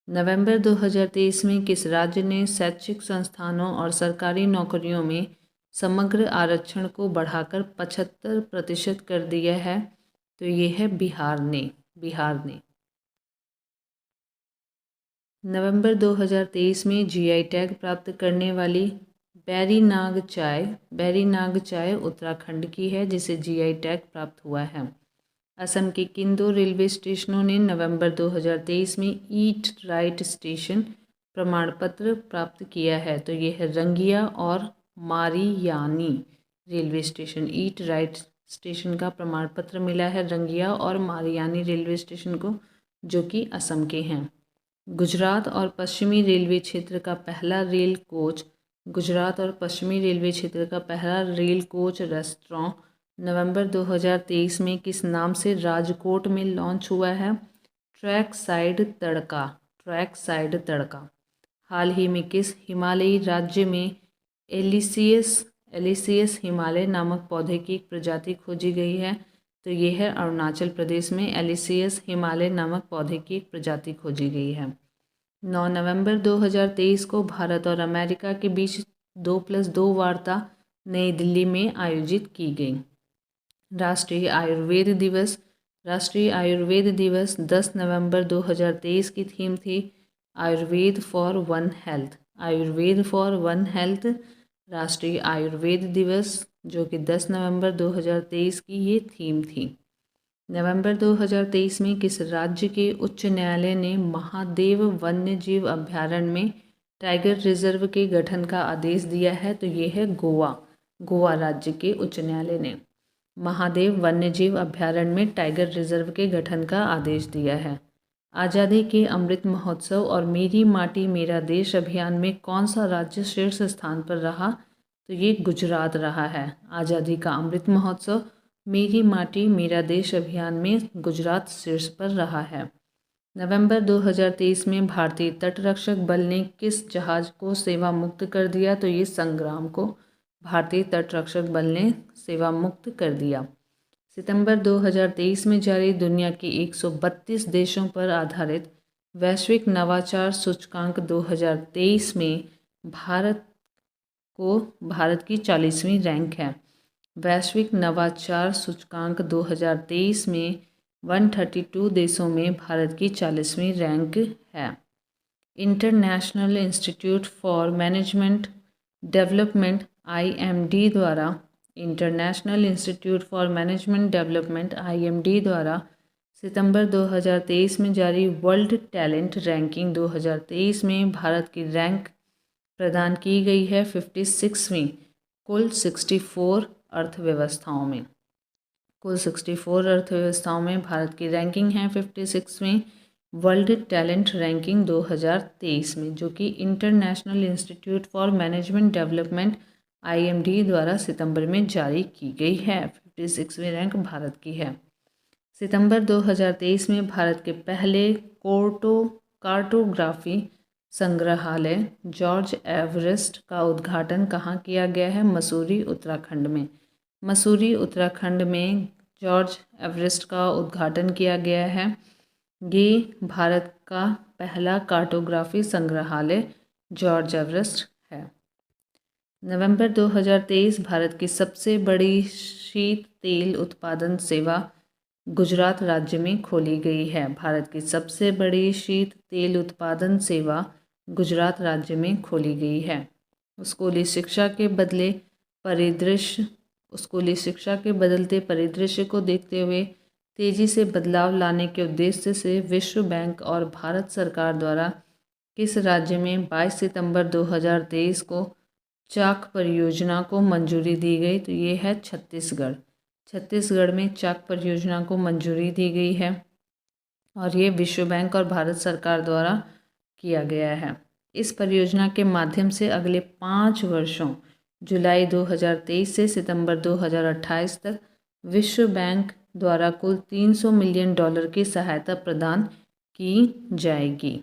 नवंबर 2023 में किस राज्य ने शैक्षिक संस्थानों और सरकारी नौकरियों में समग्र आरक्षण को बढ़ाकर 75% कर दिया है? तो ये है बिहार ने। नवंबर 2023 में जीआई टैग प्राप्त करने वाली बैरीनाग चाय उत्तराखंड की है, जिसे जीआई टैग प्राप्त हुआ है। असम के किन 2 रेलवे स्टेशनों ने नवंबर 2023 में ईट राइट स्टेशन प्रमाण पत्र प्राप्त किया है? तो ये है रंगिया और Mariani railway station. Eat right station का प्रमाण पत्र मिला है रंगिया और मारियानी रेलवे स्टेशन को, जो कि असम के हैं। गुजरात और पश्चिमी रेलवे क्षेत्र का पहला रेल कोच रेस्टोरेंट नवंबर 2023 में किस नाम से राजकोट में लॉन्च हुआ है? ट्रैक साइड तड़का। हाल ही में किस हिमालयी राज्य में एलिसियस हिमालय नामक पौधे की एक प्रजाति खोजी गई है? तो ये है अरुणाचल प्रदेश में एलिसियस हिमालय नामक पौधे की एक प्रजाति खोजी गई है। 9 नवंबर 2023 को भारत और अमेरिका के बीच 2+2 वार्ता नई दिल्ली में आयोजित की गई। राष्ट्रीय आयुर्वेद दिवस 10 नवंबर 2023 की थीम थी आयुर्वेद फॉर वन हेल्थ। राष्ट्रीय आयुर्वेद दिवस, जो कि 10 नवंबर 2023 की ये थीम थी। नवंबर 2023 में किस राज्य के उच्च न्यायालय ने महादेव वन्यजीव अभयारण्य में टाइगर रिजर्व के गठन का आदेश दिया है? तो ये है गोवा राज्य के उच्च न्यायालय ने महादेव वन्यजीव अभयारण्य में टाइगर रिजर्व के गठन का आदेश दिया है। आज़ादी के अमृत महोत्सव और मेरी माटी मेरा देश अभियान में कौन सा राज्य शीर्ष स्थान पर रहा? तो ये गुजरात रहा है। आज़ादी का अमृत महोत्सव, मेरी माटी मेरा देश अभियान में गुजरात शीर्ष पर रहा है। नवंबर 2023 में भारतीय तटरक्षक बल ने किस जहाज को सेवा मुक्त कर दिया? तो ये संग्राम को भारतीय तटरक्षक बल ने सेवा मुक्त कर दिया। सितंबर 2023 में जारी दुनिया के 132 देशों पर आधारित वैश्विक नवाचार सूचकांक 2023 में भारत की 40वीं रैंक है। वैश्विक नवाचार सूचकांक 2023 में 132 देशों में भारत की 40वीं रैंक है। International institute for management development IMD द्वारा सितंबर 2023 में जारी वर्ल्ड टैलेंट रैंकिंग 2023 में भारत की रैंक प्रदान की गई है 56वीं कुल 64 अर्थव्यवस्थाओं में। कुल 64 अर्थव्यवस्थाओं में भारत की रैंकिंग है 56वीं वर्ल्ड टैलेंट रैंकिंग 2023 में, जो कि international institute for management development IMD द्वारा सितंबर में जारी की गई है। 56वीं रैंक भारत की है। सितंबर 2023 में भारत के पहले कार्टोग्राफी संग्रहालय जॉर्ज एवरेस्ट का उद्घाटन कहाँ किया गया है? मसूरी उत्तराखंड में। मसूरी उत्तराखंड में जॉर्ज एवरेस्ट का उद्घाटन किया गया है। ये भारत का पहला कार्टोग्राफी संग्रहालय जॉर्ज एवरेस्ट है। नवंबर 2023 भारत की सबसे बड़ी शीत तेल उत्पादन सेवा गुजरात राज्य में खोली गई है। भारत की सबसे बड़ी शीत तेल उत्पादन सेवा गुजरात राज्य में खोली गई है। स्कूली शिक्षा के बदलते परिदृश्य को देखते हुए तेजी से बदलाव लाने के उद्देश्य से विश्व बैंक और भारत सरकार द्वारा किस राज्य में 22 सितंबर 2023 को चाक परियोजना को मंजूरी दी गई? तो ये है छत्तीसगढ़। छत्तीसगढ़ में चाक परियोजना को मंजूरी दी गई है और ये विश्व बैंक और भारत सरकार द्वारा किया गया है। इस परियोजना के माध्यम से अगले 5 वर्षों जुलाई 2023 से सितंबर 2028 तक विश्व बैंक द्वारा कुल $300 मिलियन की सहायता प्रदान की जाएगी।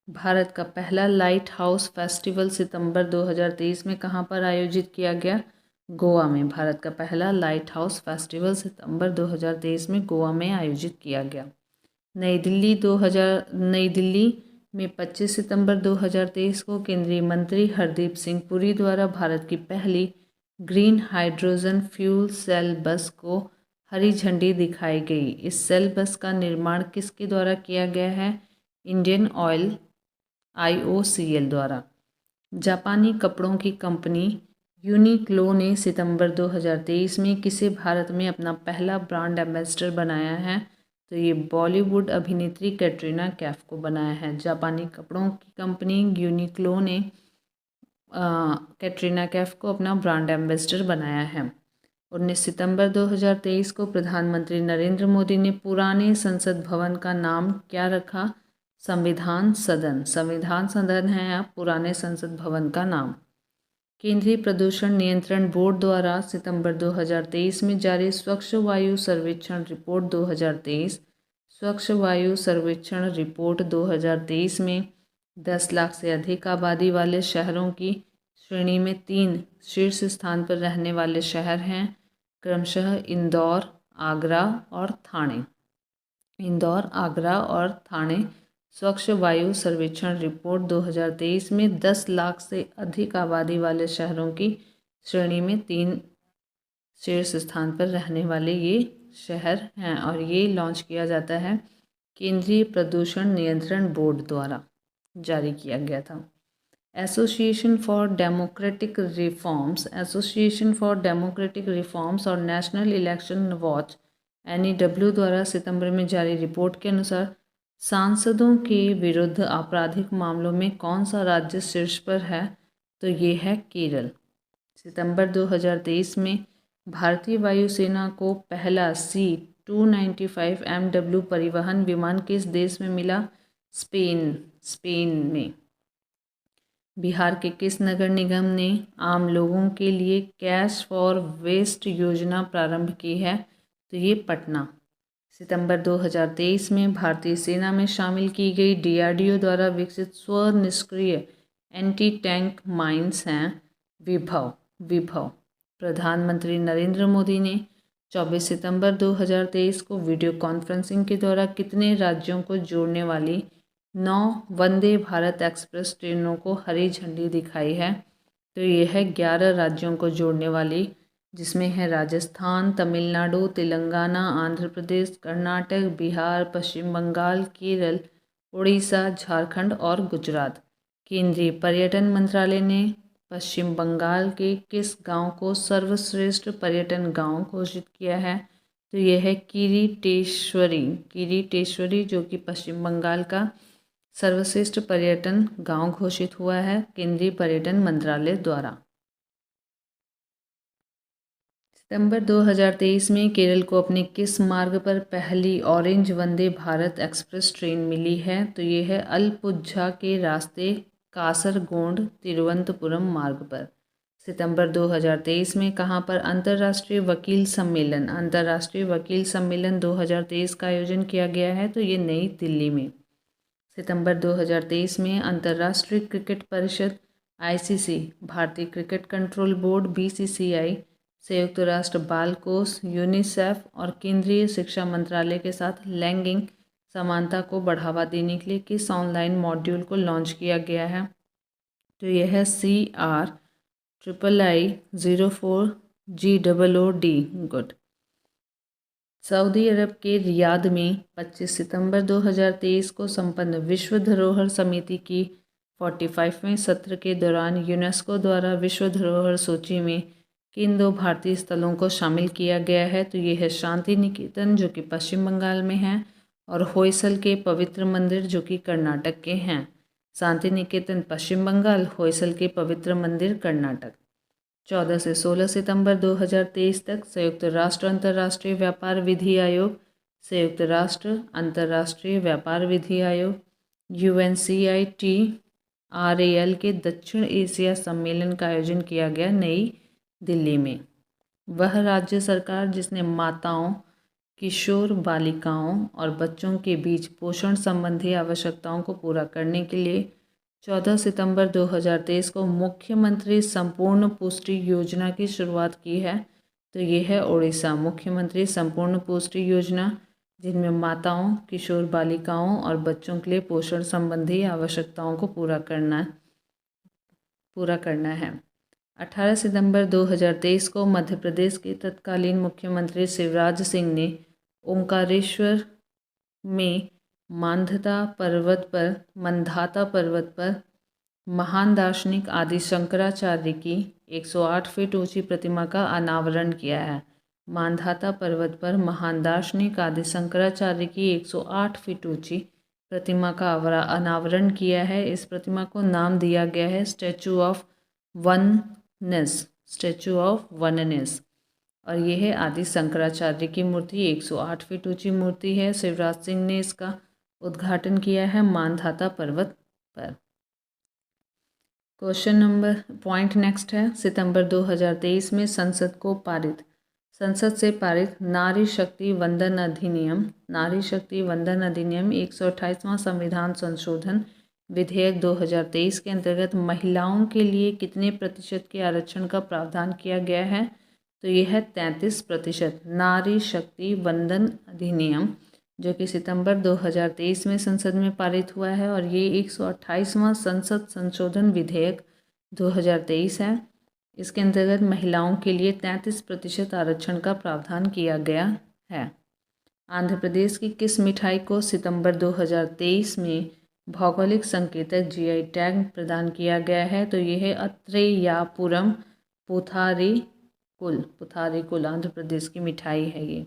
भारत का पहला लाइट हाउस फेस्टिवल सितंबर 2023 में कहाँ पर आयोजित किया गया? गोवा में। भारत का पहला लाइट हाउस फेस्टिवल सितंबर 2023 में गोवा में आयोजित किया गया। नई दिल्ली में 25 सितंबर 2023 को केंद्रीय मंत्री हरदीप सिंह पुरी द्वारा भारत की पहली ग्रीन हाइड्रोजन फ्यूल सेल बस को हरी झंडी दिखाई गई। इस सेल बस का निर्माण किसके द्वारा किया गया है? इंडियन ऑयल IOCL द्वारा। जापानी कपड़ों की कंपनी यूनिक्लो ने सितंबर 2023 में किसे भारत में अपना पहला ब्रांड एम्बेसडर बनाया है? तो ये बॉलीवुड अभिनेत्री कैटरीना कैफ को बनाया है। जापानी कपड़ों की कंपनी यूनिक्लो ने कैटरीना कैफ को अपना ब्रांड एम्बेसडर बनाया है। 19 सितंबर 2023 को प्रधानमंत्री नरेंद्र मोदी ने पुराने संसद भवन का नाम क्या रखा? संविधान सदन। संविधान सदन है अब पुराने संसद भवन का नाम। केंद्रीय प्रदूषण नियंत्रण बोर्ड द्वारा सितंबर 2023 में जारी स्वच्छ वायु सर्वेक्षण रिपोर्ट 2023 स्वच्छ वायु सर्वेक्षण रिपोर्ट 2023 में 10 लाख से अधिक आबादी वाले शहरों की श्रेणी में 3 शीर्ष स्थान पर रहने वाले शहर हैं, क्रमशः इंदौर, आगरा और थाने। स्वच्छ वायु सर्वेक्षण रिपोर्ट 2023 में 10 लाख से अधिक आबादी वाले शहरों की श्रेणी में 3 शीर्ष स्थान पर रहने वाले ये शहर हैं और ये लॉन्च किया जाता है केंद्रीय प्रदूषण नियंत्रण बोर्ड द्वारा जारी किया गया था। एसोसिएशन फॉर डेमोक्रेटिक रिफॉर्म्स और नेशनल इलेक्शन वॉच NEW द्वारा सितंबर में जारी रिपोर्ट के अनुसार सांसदों के विरुद्ध आपराधिक मामलों में कौन सा राज्य शीर्ष पर है? तो ये है केरल। सितंबर 2023 में भारतीय वायुसेना को पहला C-295 MW परिवहन विमान किस देश में मिला? स्पेन में। बिहार के किस नगर निगम ने आम लोगों के लिए कैश फॉर वेस्ट योजना प्रारंभ की है? तो ये पटना। सितंबर 2023 में भारतीय सेना में शामिल की गई DRDO द्वारा विकसित स्वनिष्क्रिय एंटी टैंक माइन्स हैं विभव। प्रधानमंत्री नरेंद्र मोदी ने 24 सितंबर 2023 को वीडियो कॉन्फ्रेंसिंग के द्वारा कितने राज्यों को जोड़ने वाली 9 वंदे भारत एक्सप्रेस ट्रेनों को हरी झंडी दिखाई है? तो ये है 11 राज्यों को जोड़ने वाली, जिसमें है राजस्थान, तमिलनाडु, तेलंगाना, आंध्र प्रदेश, कर्नाटक, बिहार, पश्चिम बंगाल, केरल, उड़ीसा, झारखंड और गुजरात। केंद्रीय पर्यटन मंत्रालय ने पश्चिम बंगाल के किस गांव को सर्वश्रेष्ठ पर्यटन गांव घोषित किया है? तो यह है किरीटेश्वरी, जो कि पश्चिम बंगाल का सर्वश्रेष्ठ पर्यटन गांव घोषित हुआ है केंद्रीय पर्यटन मंत्रालय द्वारा। सितंबर 2023 में केरल को अपने किस मार्ग पर पहली orange Vande Bharat express train मिली है? तो ये है अलपुझा के रास्ते कासरगोड तिरुवनंतपुरम मार्ग पर। सितंबर 2023 में कहाँ पर अंतर्राष्ट्रीय वकील सम्मेलन 2023 का आयोजन किया गया है? तो ये नई दिल्ली में। सितंबर 2023 में अंतर्राष्ट्रीय क्रिकेट परिषद ICC, भारतीय क्रिकेट कंट्रोल बोर्ड BCCI, संयुक्त राष्ट्र बाल कोष यूनिसेफ और केंद्रीय शिक्षा मंत्रालय के साथ लैंगिक समानता को बढ़ावा देने के लिए किस ऑनलाइन मॉड्यूल को लॉन्च किया गया है? तो यह है CRIII-04GOOD। गुड। सऊदी अरब के रियाद में 25 सितंबर 2023 को संपन्न विश्व धरोहर समिति की 45वें सत्र के दौरान यूनेस्को द्वारा विश्व धरोहर सूची में किन 2 भारतीय स्थलों को शामिल किया गया है? तो ये है शांति निकेतन, जो कि पश्चिम बंगाल में है, और होयसल के पवित्र मंदिर, जो कि कर्नाटक के हैं। शांति निकेतन पश्चिम बंगाल, होयसल के पवित्र मंदिर कर्नाटक। 14 से 16 सितंबर 2023 तक संयुक्त राष्ट्र अंतर्राष्ट्रीय व्यापार विधि आयोग, संयुक्त राष्ट्र अंतर्राष्ट्रीय व्यापार विधि आयोग UNCITRAL के दक्षिण एशिया सम्मेलन का आयोजन किया गया नई दिल्ली में। वह राज्य सरकार जिसने माताओं, किशोर बालिकाओं और बच्चों के बीच पोषण संबंधी आवश्यकताओं को पूरा करने के लिए 14 सितंबर 2023 को मुख्यमंत्री संपूर्ण पुष्टि योजना की शुरुआत की है? तो ये है ओडिशा। मुख्यमंत्री संपूर्ण पुष्टि योजना, जिनमें माताओं, किशोर बालिकाओं और बच्चों के लिए पोषण संबंधी आवश्यकताओं को पूरा करना है। 18 सितंबर 2023 को मध्य प्रदेश के तत्कालीन मुख्यमंत्री शिवराज सिंह ने ओंकारेश्वर में मांधाता पर्वत पर महान दार्शनिक आदि शंकराचार्य की 108 फीट ऊंची प्रतिमा का अनावरण किया है। मांधाता पर्वत पर महान दार्शनिक आदि शंकराचार्य की 108 फीट ऊंची प्रतिमा का अनावरण किया है। इस प्रतिमा को नाम दिया गया है स्टैचू ऑफ वननेस, और यह है आदि शंकराचार्य की मूर्ति। 108 फीट ऊंची मूर्ति है। शिवराज सिंह ने इसका उद्घाटन किया है मांधाता पर्वत पर। पॉइंट नेक्स्ट है, सितंबर 2023 में संसद से पारित नारी शक्ति वंदन अधिनियम 128वां संविधान संशोधन विधेयक 2023 के अंतर्गत महिलाओं के लिए कितने प्रतिशत के आरक्षण का प्रावधान किया गया है? तो यह है 33%। नारी शक्ति वंदन अधिनियम, जो कि सितंबर 2023 में संसद में पारित हुआ है, और ये 128वां संसद संशोधन विधेयक 2023 है। इसके अंतर्गत महिलाओं के लिए 33% आरक्षण का प्रावधान किया गया है। आंध्र प्रदेश की किस मिठाई को सितंबर 2023 में भौगोलिक संकेतक GI टैग प्रदान किया गया है? तो यह है अत्रेयापुरम पुथारी कुल आंध्र प्रदेश की मिठाई है ये।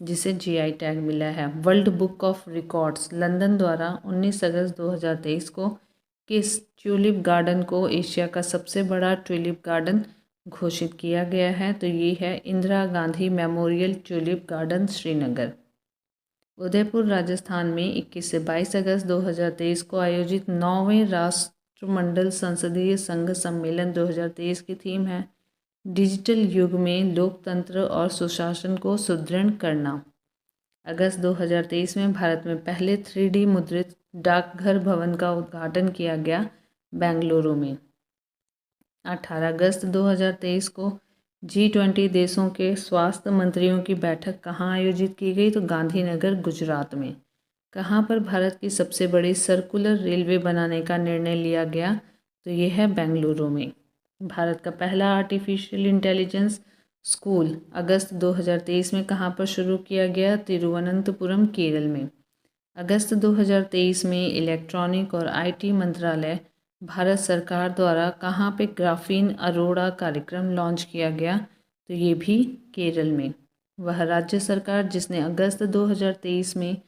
जिसे जीआई टैग मिला है। World book of records London द्वारा 19 अगस्त 2023 को किस ट्यूलिप गार्डन को एशिया का सबसे बड़ा ट्यूलिप गार्डन घोषित किया गया है? तो ये है Indira Gandhi memorial tulip garden Srinagar. Udaipur Rajasthan में 21 से 22 अगस्त 2023 को आयोजित 9वें राष्ट्रमंडल संसदीय संघ सम्मेलन 2023 की थीम है डिजिटल युग में लोकतंत्र और सुशासन को सुदृढ़ करना। अगस्त 2023 में भारत में पहले 3D मुद्रित डाकघर भवन का उद्घाटन किया गया बेंगलुरु में। 18 अगस्त 2023 को G20 देशों के स्वास्थ्य मंत्रियों की बैठक कहाँ आयोजित की गई? तो गांधीनगर गुजरात में। कहाँ पर भारत की सबसे बड़ी सर्कुलर रेलवे बनाने का निर्णय लिया गया? तो ये है बेंगलुरु में। भारत का पहला आर्टिफिशियल इंटेलिजेंस स्कूल अगस्त 2023 में कहाँ पर शुरू किया गया? तिरुवनंतपुरम केरल में। अगस्त 2023 में इलेक्ट्रॉनिक और आईटी मंत्रालय भारत सरकार द्वारा कहाँ पे ग्राफीन अरोड़ा कार्यक्रम लॉन्च किया गया? तो ये भी केरल में। वह राज्य सरकार जिसने अगस्त 2023 में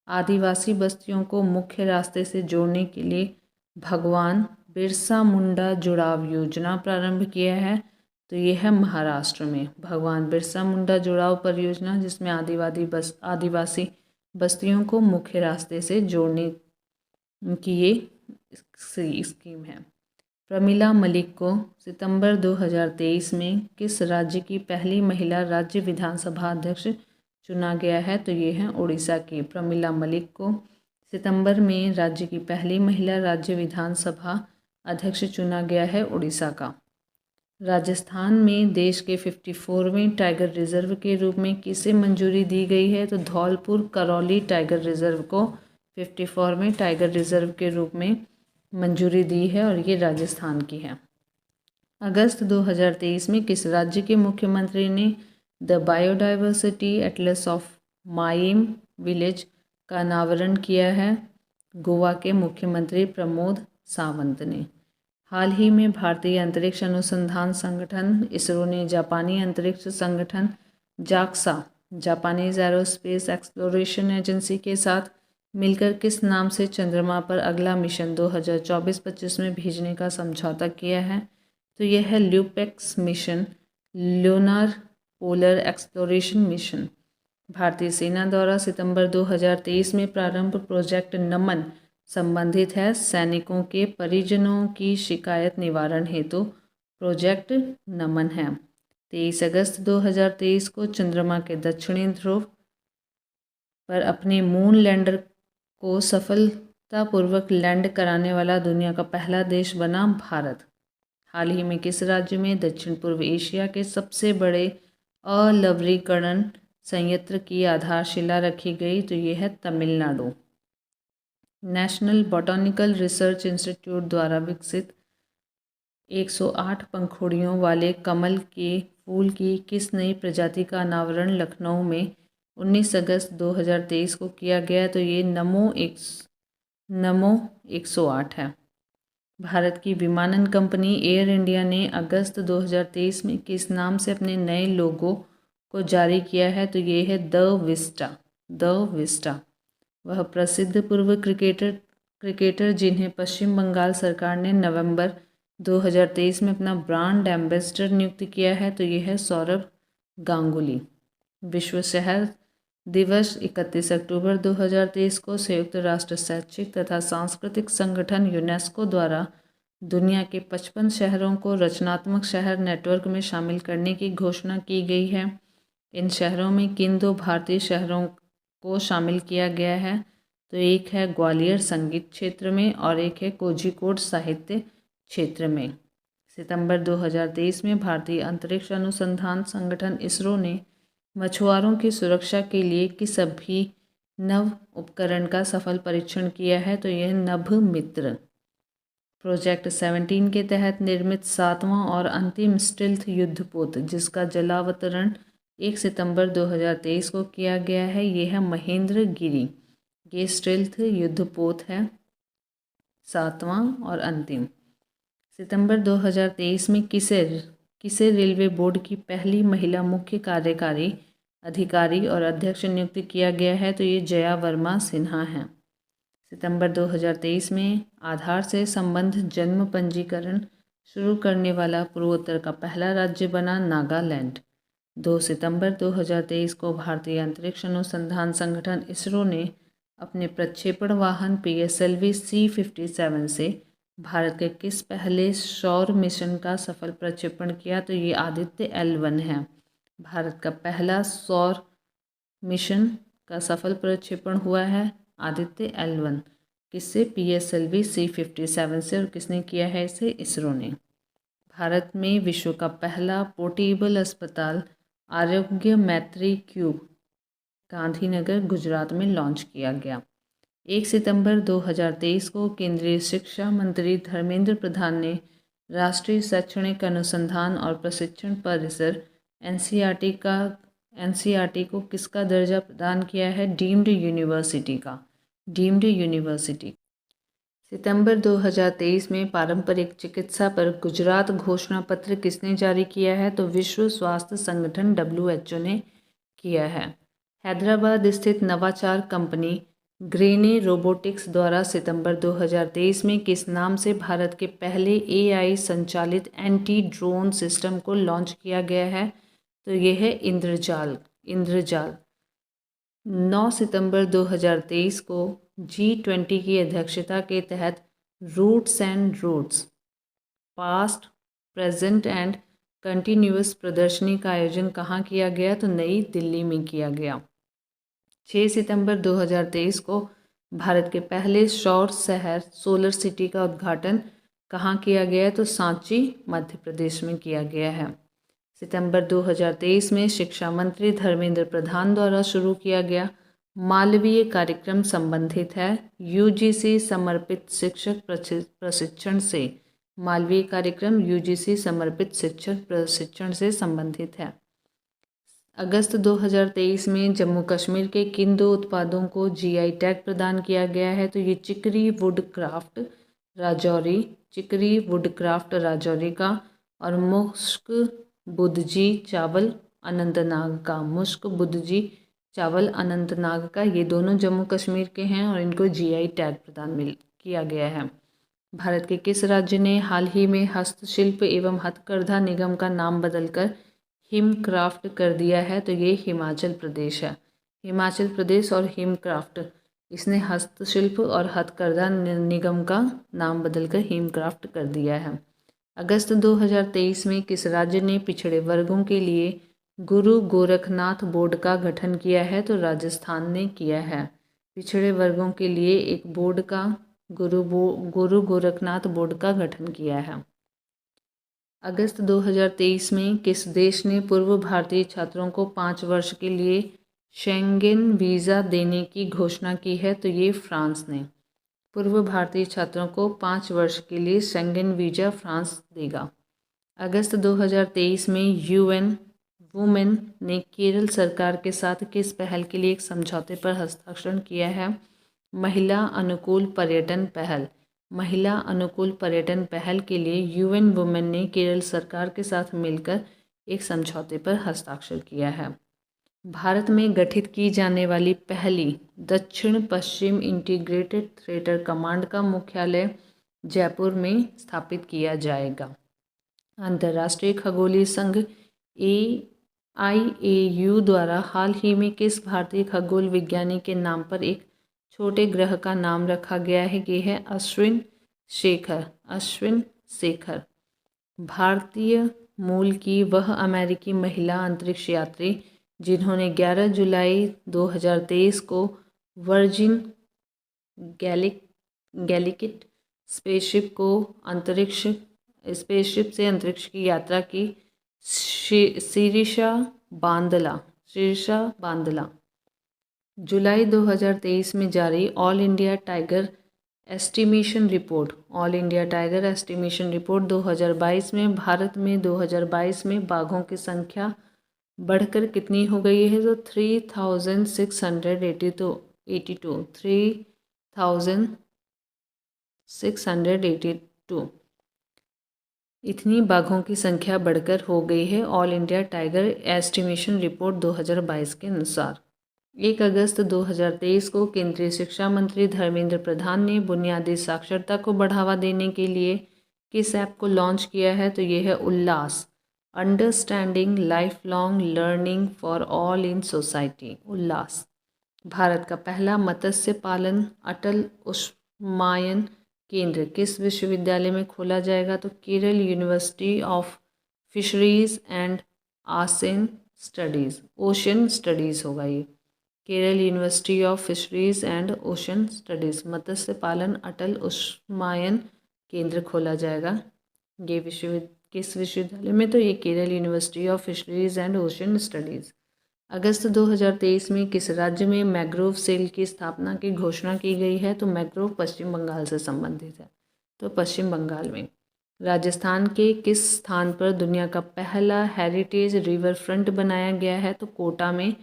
आदिवासी बस्तियों को मुख्य रास्ते से जोड़ने के लिए भगवान बिरसा मुंडा जुड़ाव योजना प्रारंभ किया है, तो ये है महाराष्ट्र में। भगवान बिरसा मुंडा जुड़ाव परियोजना जिसमें आदिवासी बस्तियों को मुख्य रास्ते से जोड़ने की ये स्कीम है। प्रमिला मलिक को सितंबर 2023 में किस राज्य की पहली महिला राज्य विधानसभा अध्यक्ष चुना गया है? तो ये है उड़ीसा की। प्रमिला मलिक को सितंबर में राज्य की पहली महिला राज्य विधानसभा अध्यक्ष चुना गया है उड़ीसा का। राजस्थान में देश के 54वें टाइगर रिजर्व के रूप में किसे मंजूरी दी गई है? तो धौलपुर करौली टाइगर रिजर्व को 54वें टाइगर रिजर्व के रूप में मंजूरी दी है और ये राजस्थान की है। अगस्त 2023 में किस राज्य के मुख्यमंत्री ने the biodiversity Atlas of mime village का अनावरण किया है? गोवा के मुख्यमंत्री प्रमोद सावंत ने। हाल ही में भारतीय अंतरिक्ष अनुसंधान संगठन इसरो ने जापानी अंतरिक्ष संगठन JAXA Japanese aerospace exploration agency के साथ मिलकर किस नाम से चंद्रमा पर अगला मिशन 2024-25 में भेजने का समझौता किया है? तो यह है LUPEX mission lunar polar exploration mission. भारतीय सेना द्वारा सितंबर 2023 में प्रारंभ प्रोजेक्ट नमन संबंधित है सैनिकों के परिजनों की शिकायत निवारण हेतु प्रोजेक्ट नमन है। 23 अगस्त 2023 को चंद्रमा के दक्षिणी ध्रुव पर अपने मून लैंडर को सफलतापूर्वक लैंड कराने वाला दुनिया का पहला देश बना भारत। हाल ही में किस राज्य में दक्षिण पूर्व एशिया के सबसे बड़े अलवरीकरण संयंत्र की आधारशिला रखी गई? तो ये है Tamil Nadu. National botanical research institute द्वारा विकसित 108 पंखुड़ियों वाले कमल के फूल की किस नई प्रजाति का अनावरण लखनऊ में 19 अगस्त 2023 को किया गया? तो ये नमो 108 है। भारत की विमानन कंपनी एयर इंडिया ने अगस्त 2023 में किस नाम से अपने नए लोगो को जारी किया है? तो ये है द विस्टा। वह प्रसिद्ध पूर्व क्रिकेटर जिन्हें पश्चिम बंगाल सरकार ने नवंबर 2023 में अपना ब्रांड एम्बेसडर नियुक्त किया है, तो ये है सौरभ गांगुली। विश्व शहर दिवस 31 अक्टूबर 2023 को संयुक्त राष्ट्र शैक्षिक तथा सांस्कृतिक संगठन यूनेस्को द्वारा दुनिया के 55 शहरों को रचनात्मक शहर नेटवर्क में शामिल करने की घोषणा की गई है। इन शहरों में किन दो भारतीय शहरों को शामिल किया गया है? तो एक है ग्वालियर संगीत क्षेत्र में और एक है कोझिकोड साहित्य क्षेत्र में। सितंबर 2023 में भारतीय अंतरिक्ष अनुसंधान संगठन इसरो ने मछुआरों की सुरक्षा के लिए किस अभिनव उपकरण का सफल परीक्षण किया है? तो यह नभ मित्र। प्रोजेक्ट 17 के तहत निर्मित 7वां और अंतिम स्टिल्थ युद्धपोत जिसका जलावतरण 1 सितंबर 2023 को किया गया है, ये है महेंद्रगिरी। ये स्टिल्थ युद्धपोत है 7वां और अंतिम। सितंबर 2023 में किसे रेलवे बोर्ड की पहली महिला मुख्य कार्यकारी अधिकारी और अध्यक्ष नियुक्त किया गया है तो ये जया वर्मा सिन्हा हैं। सितंबर 2023 में आधार से संबंध जन्म पंजीकरण शुरू करने वाला पूर्वोत्तर का पहला राज्य बना नागालैंड। 2 सितंबर 2023 को भारतीय अंतरिक्ष अनुसंधान संगठन इसरो ने अपने प्रक्षेपण वाहन PSLV C-57 से भारत के किस पहले सौर मिशन का सफल प्रक्षेपण किया, तो ये आदित्य L1 है। भारत का पहला सौर मिशन का सफल प्रक्षेपण हुआ है आदित्य L1। किससे? PSLV C-57 से। और किसने किया है इसे? इसरो ने। भारत में विश्व का पहला पोर्टेबल अस्पताल आरोग्य मैत्री क्यूब गांधीनगर गुजरात में लॉन्च किया गया। 1 सितंबर 2023 को केंद्रीय शिक्षा मंत्री धर्मेंद्र प्रधान ने राष्ट्रीय शैक्षणिक अनुसंधान और प्रशिक्षण परिसर NCERT को किसका दर्जा प्रदान किया है? डीम्ड यूनिवर्सिटी का। Deemed university. सितंबर 2023 में पारंपरिक चिकित्सा पर गुजरात घोषणा पत्र किसने जारी किया है? तो विश्व स्वास्थ्य संगठन WHO ने किया है। हैदराबाद स्थित नवाचार कंपनी ग्रेने रोबोटिक्स द्वारा सितंबर 2023 में किस नाम से भारत के पहले AI संचालित एंटी ड्रोन सिस्टम को लॉन्च किया गया है? तो यह है इंद्रजाल। 9 सितंबर 2023 को G20 की अध्यक्षता के तहत roots and routes past, present and continuous प्रदर्शनी का आयोजन कहाँ किया गया? तो नई दिल्ली में किया गया। 6 सितंबर 2023 को भारत के पहले सौर शहर सोलर सिटी का उद्घाटन कहाँ किया गया? तो सांची, मध्य प्रदेश में किया गया है। सितंबर 2023 में शिक्षा मंत्री धर्मेंद्र प्रधान द्वारा शुरू किया गया मालवीय कार्यक्रम संबंधित है UGC समर्पित शिक्षक प्रशिक्षण से। मालवीय कार्यक्रम UGC समर्पित शिक्षक प्रशिक्षण से संबंधित है। अगस्त 2023 में जम्मू कश्मीर के किन 2 उत्पादों को GI टैग प्रदान किया गया है? तो ये चिकरी वुडक्राफ्ट राजौरी का और मुश्क बुदजी चावल अनंतनाग का। ये दोनों जम्मू कश्मीर के हैं और इनको GI टैग प्रदान किया गया है। भारत के किस राज्य ने हाल ही में हस्तशिल्प एवं हथकरघा निगम का नाम बदलकर हिमक्राफ्ट कर दिया है? तो ये हिमाचल प्रदेश है। हिमाचल प्रदेश और हिमक्राफ्ट, इसने हस्तशिल्प और हथकरघा निगम का नाम बदलकर हिमक्राफ्ट कर दिया है। अगस्त 2023 में किस राज्य ने पिछड़े वर्गों के लिए गुरु गोरखनाथ बोर्ड का गठन किया है? तो राजस्थान ने किया है। पिछड़े वर्गों के लिए एक बोर्ड का गुरु गोरखनाथ बोर्ड का गठन किया है। अगस्त 2023 में किस देश ने पूर्व भारतीय छात्रों को 5 वर्ष के लिए शेंगेन वीज़ा देने की घोषणा की है? तो ये फ्रांस ने। पूर्व भारतीय छात्रों को 5 वर्ष के लिए शेंगेन वीज़ा फ्रांस देगा। अगस्त 2023 में UN वुमेन ने केरल सरकार के साथ किस पहल के लिए एक समझौते पर हस्ताक्षर किया है? महिला अनुकूल पर्यटन पहल। महिला अनुकूल पर्यटन पहल के लिए UN वुमेन ने केरल सरकार के साथ मिलकर एक समझौते पर हस्ताक्षर किया है। भारत में गठित की जाने वाली पहली दक्षिण पश्चिम इंटीग्रेटेड थिएटर कमांड का मुख्यालय जयपुर में स्थापित किया जाएगा। अंतर्राष्ट्रीय खगोलीय संघ IAU द्वारा हाल ही में किस भारतीय खगोल विज्ञानी के नाम पर एक छोटे ग्रह का नाम रखा गया है? ये है अश्विन शेखर। भारतीय मूल की वह अमेरिकी महिला अंतरिक्ष यात्री जिन्होंने 11 जुलाई 2023 को वर्जिन गैलिकिट स्पेसशिप से अंतरिक्ष की यात्रा की, शिरीषा बांदला। जुलाई 2023 में जारी all India tiger estimation report 2022 में भारत में 2022 में बाघों की संख्या बढ़कर कितनी हो गई है? तो 3682। इतनी बाघों की संख्या बढ़कर हो गई है all India tiger estimation report 2022 के अनुसार। 1 अगस्त 2023 को केंद्रीय शिक्षा मंत्री धर्मेंद्र प्रधान ने बुनियादी साक्षरता को बढ़ावा देने के लिए किस ऐप को लॉन्च किया है, तो ये है Ullas, understanding life long learning for all in society. Ullas Bharat का पहला मत्स्य पालन अटल उष्मायन केंद्र किस विश्वविद्यालय में खोला जाएगा, तो Kerala university of fisheries and ocean studies होगा ये। Kerala university of fisheries and ocean studies मत्स्य पालन अटल उष्मायन केंद्र खोला जाएगा। ये किस विश्वविद्यालय में, तो ये Kerala university of fisheries and ocean studies. अगस्त 2023 में किस राज्य में मैंग्रोव सेल की स्थापना की घोषणा की गई है, तो मैंग्रोव पश्चिम बंगाल से संबंधित है, तो पश्चिम बंगाल में। राजस्थान के किस स्थान पर दुनिया का पहला हेरिटेज रिवर फ्रंट बनाया गया है, तो कोटा में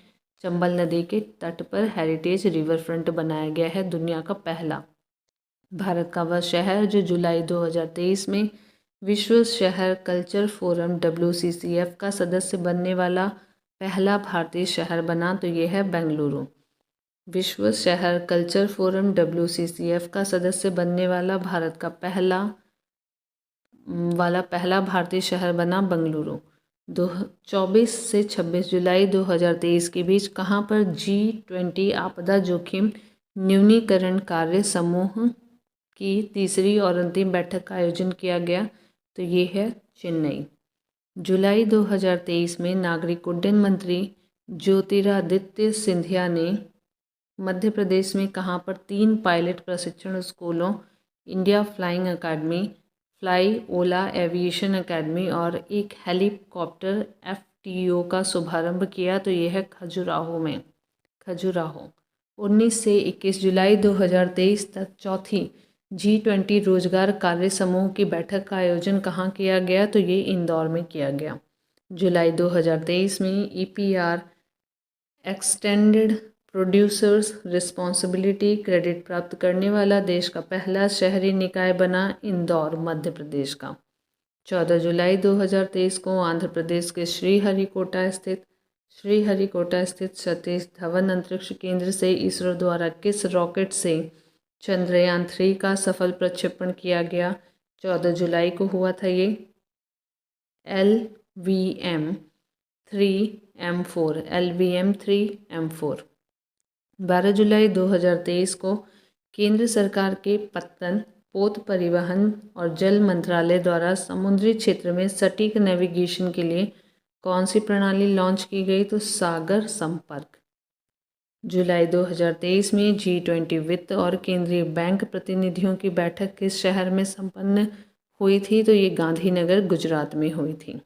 चंबल नदी के तट पर हेरिटेज रिवर फ्रंट बनाया गया है, दुनिया का पहला। भारत का वह शहर जो जुलाई 2023 में विश्व शहर कल्चर फोरम WCCF का सदस्य बनने वाला पहला भारतीय शहर बना, तो ये है बेंगलुरु। विश्व शहर कल्चर फोरम WCCF का सदस्य बनने वाला भारत का पहला भारतीय शहर बना बेंगलुरु। 24 से 26 जुलाई 2023 के बीच कहाँ पर G20 आपदा जोखिम न्यूनीकरण कार्य समूह की तीसरी और अंतिम बैठक का आयोजन किया गया, तो ये है चेन्नई। जुलाई 2023 में नागरिक उड्डयन मंत्री ज्योतिरादित्य सिंधिया ने मध्य प्रदेश में कहाँ पर 3 पायलट प्रशिक्षण स्कूलों इंडिया फ्लाइंग अकेडमी, फ्लाई ओला एविएशन अकेडमी और एक हेलीकॉप्टर FTO का शुभारंभ किया, तो यह है खजुराहो में। खजुराहो 19 से 21 जुलाई 2023 तक चौथी G20 रोजगार कार्य समूह की बैठक का आयोजन कहाँ किया गया, तो ये इंदौर में किया गया। जुलाई 2023 में EPR extended producers responsibility credit प्राप्त करने वाला देश का पहला शहरी निकाय बना इंदौर, मध्य प्रदेश का। 14 जुलाई 2023 को आंध्र प्रदेश के श्रीहरिकोटा स्थित सतीश धवन अंतरिक्ष केंद्र से इसरो द्वारा किस रॉकेट से चंद्रयान 3 का सफल प्रक्षेपण किया गया। 14 जुलाई को हुआ था ये LVM-3M4। 12 जुलाई 2023 को केंद्र सरकार के पत्तन, पोत परिवहन और जल मंत्रालय द्वारा समुद्री क्षेत्र में सटीक नेविगेशन के लिए कौन सी प्रणाली लॉन्च की गई, तो सागर संपर्क। जुलाई 2023 में G20 वित्त और केंद्रीय बैंक प्रतिनिधियों की बैठक किस शहर में संपन्न हुई थी, तो ये गांधीनगर गुजरात में हुई थी।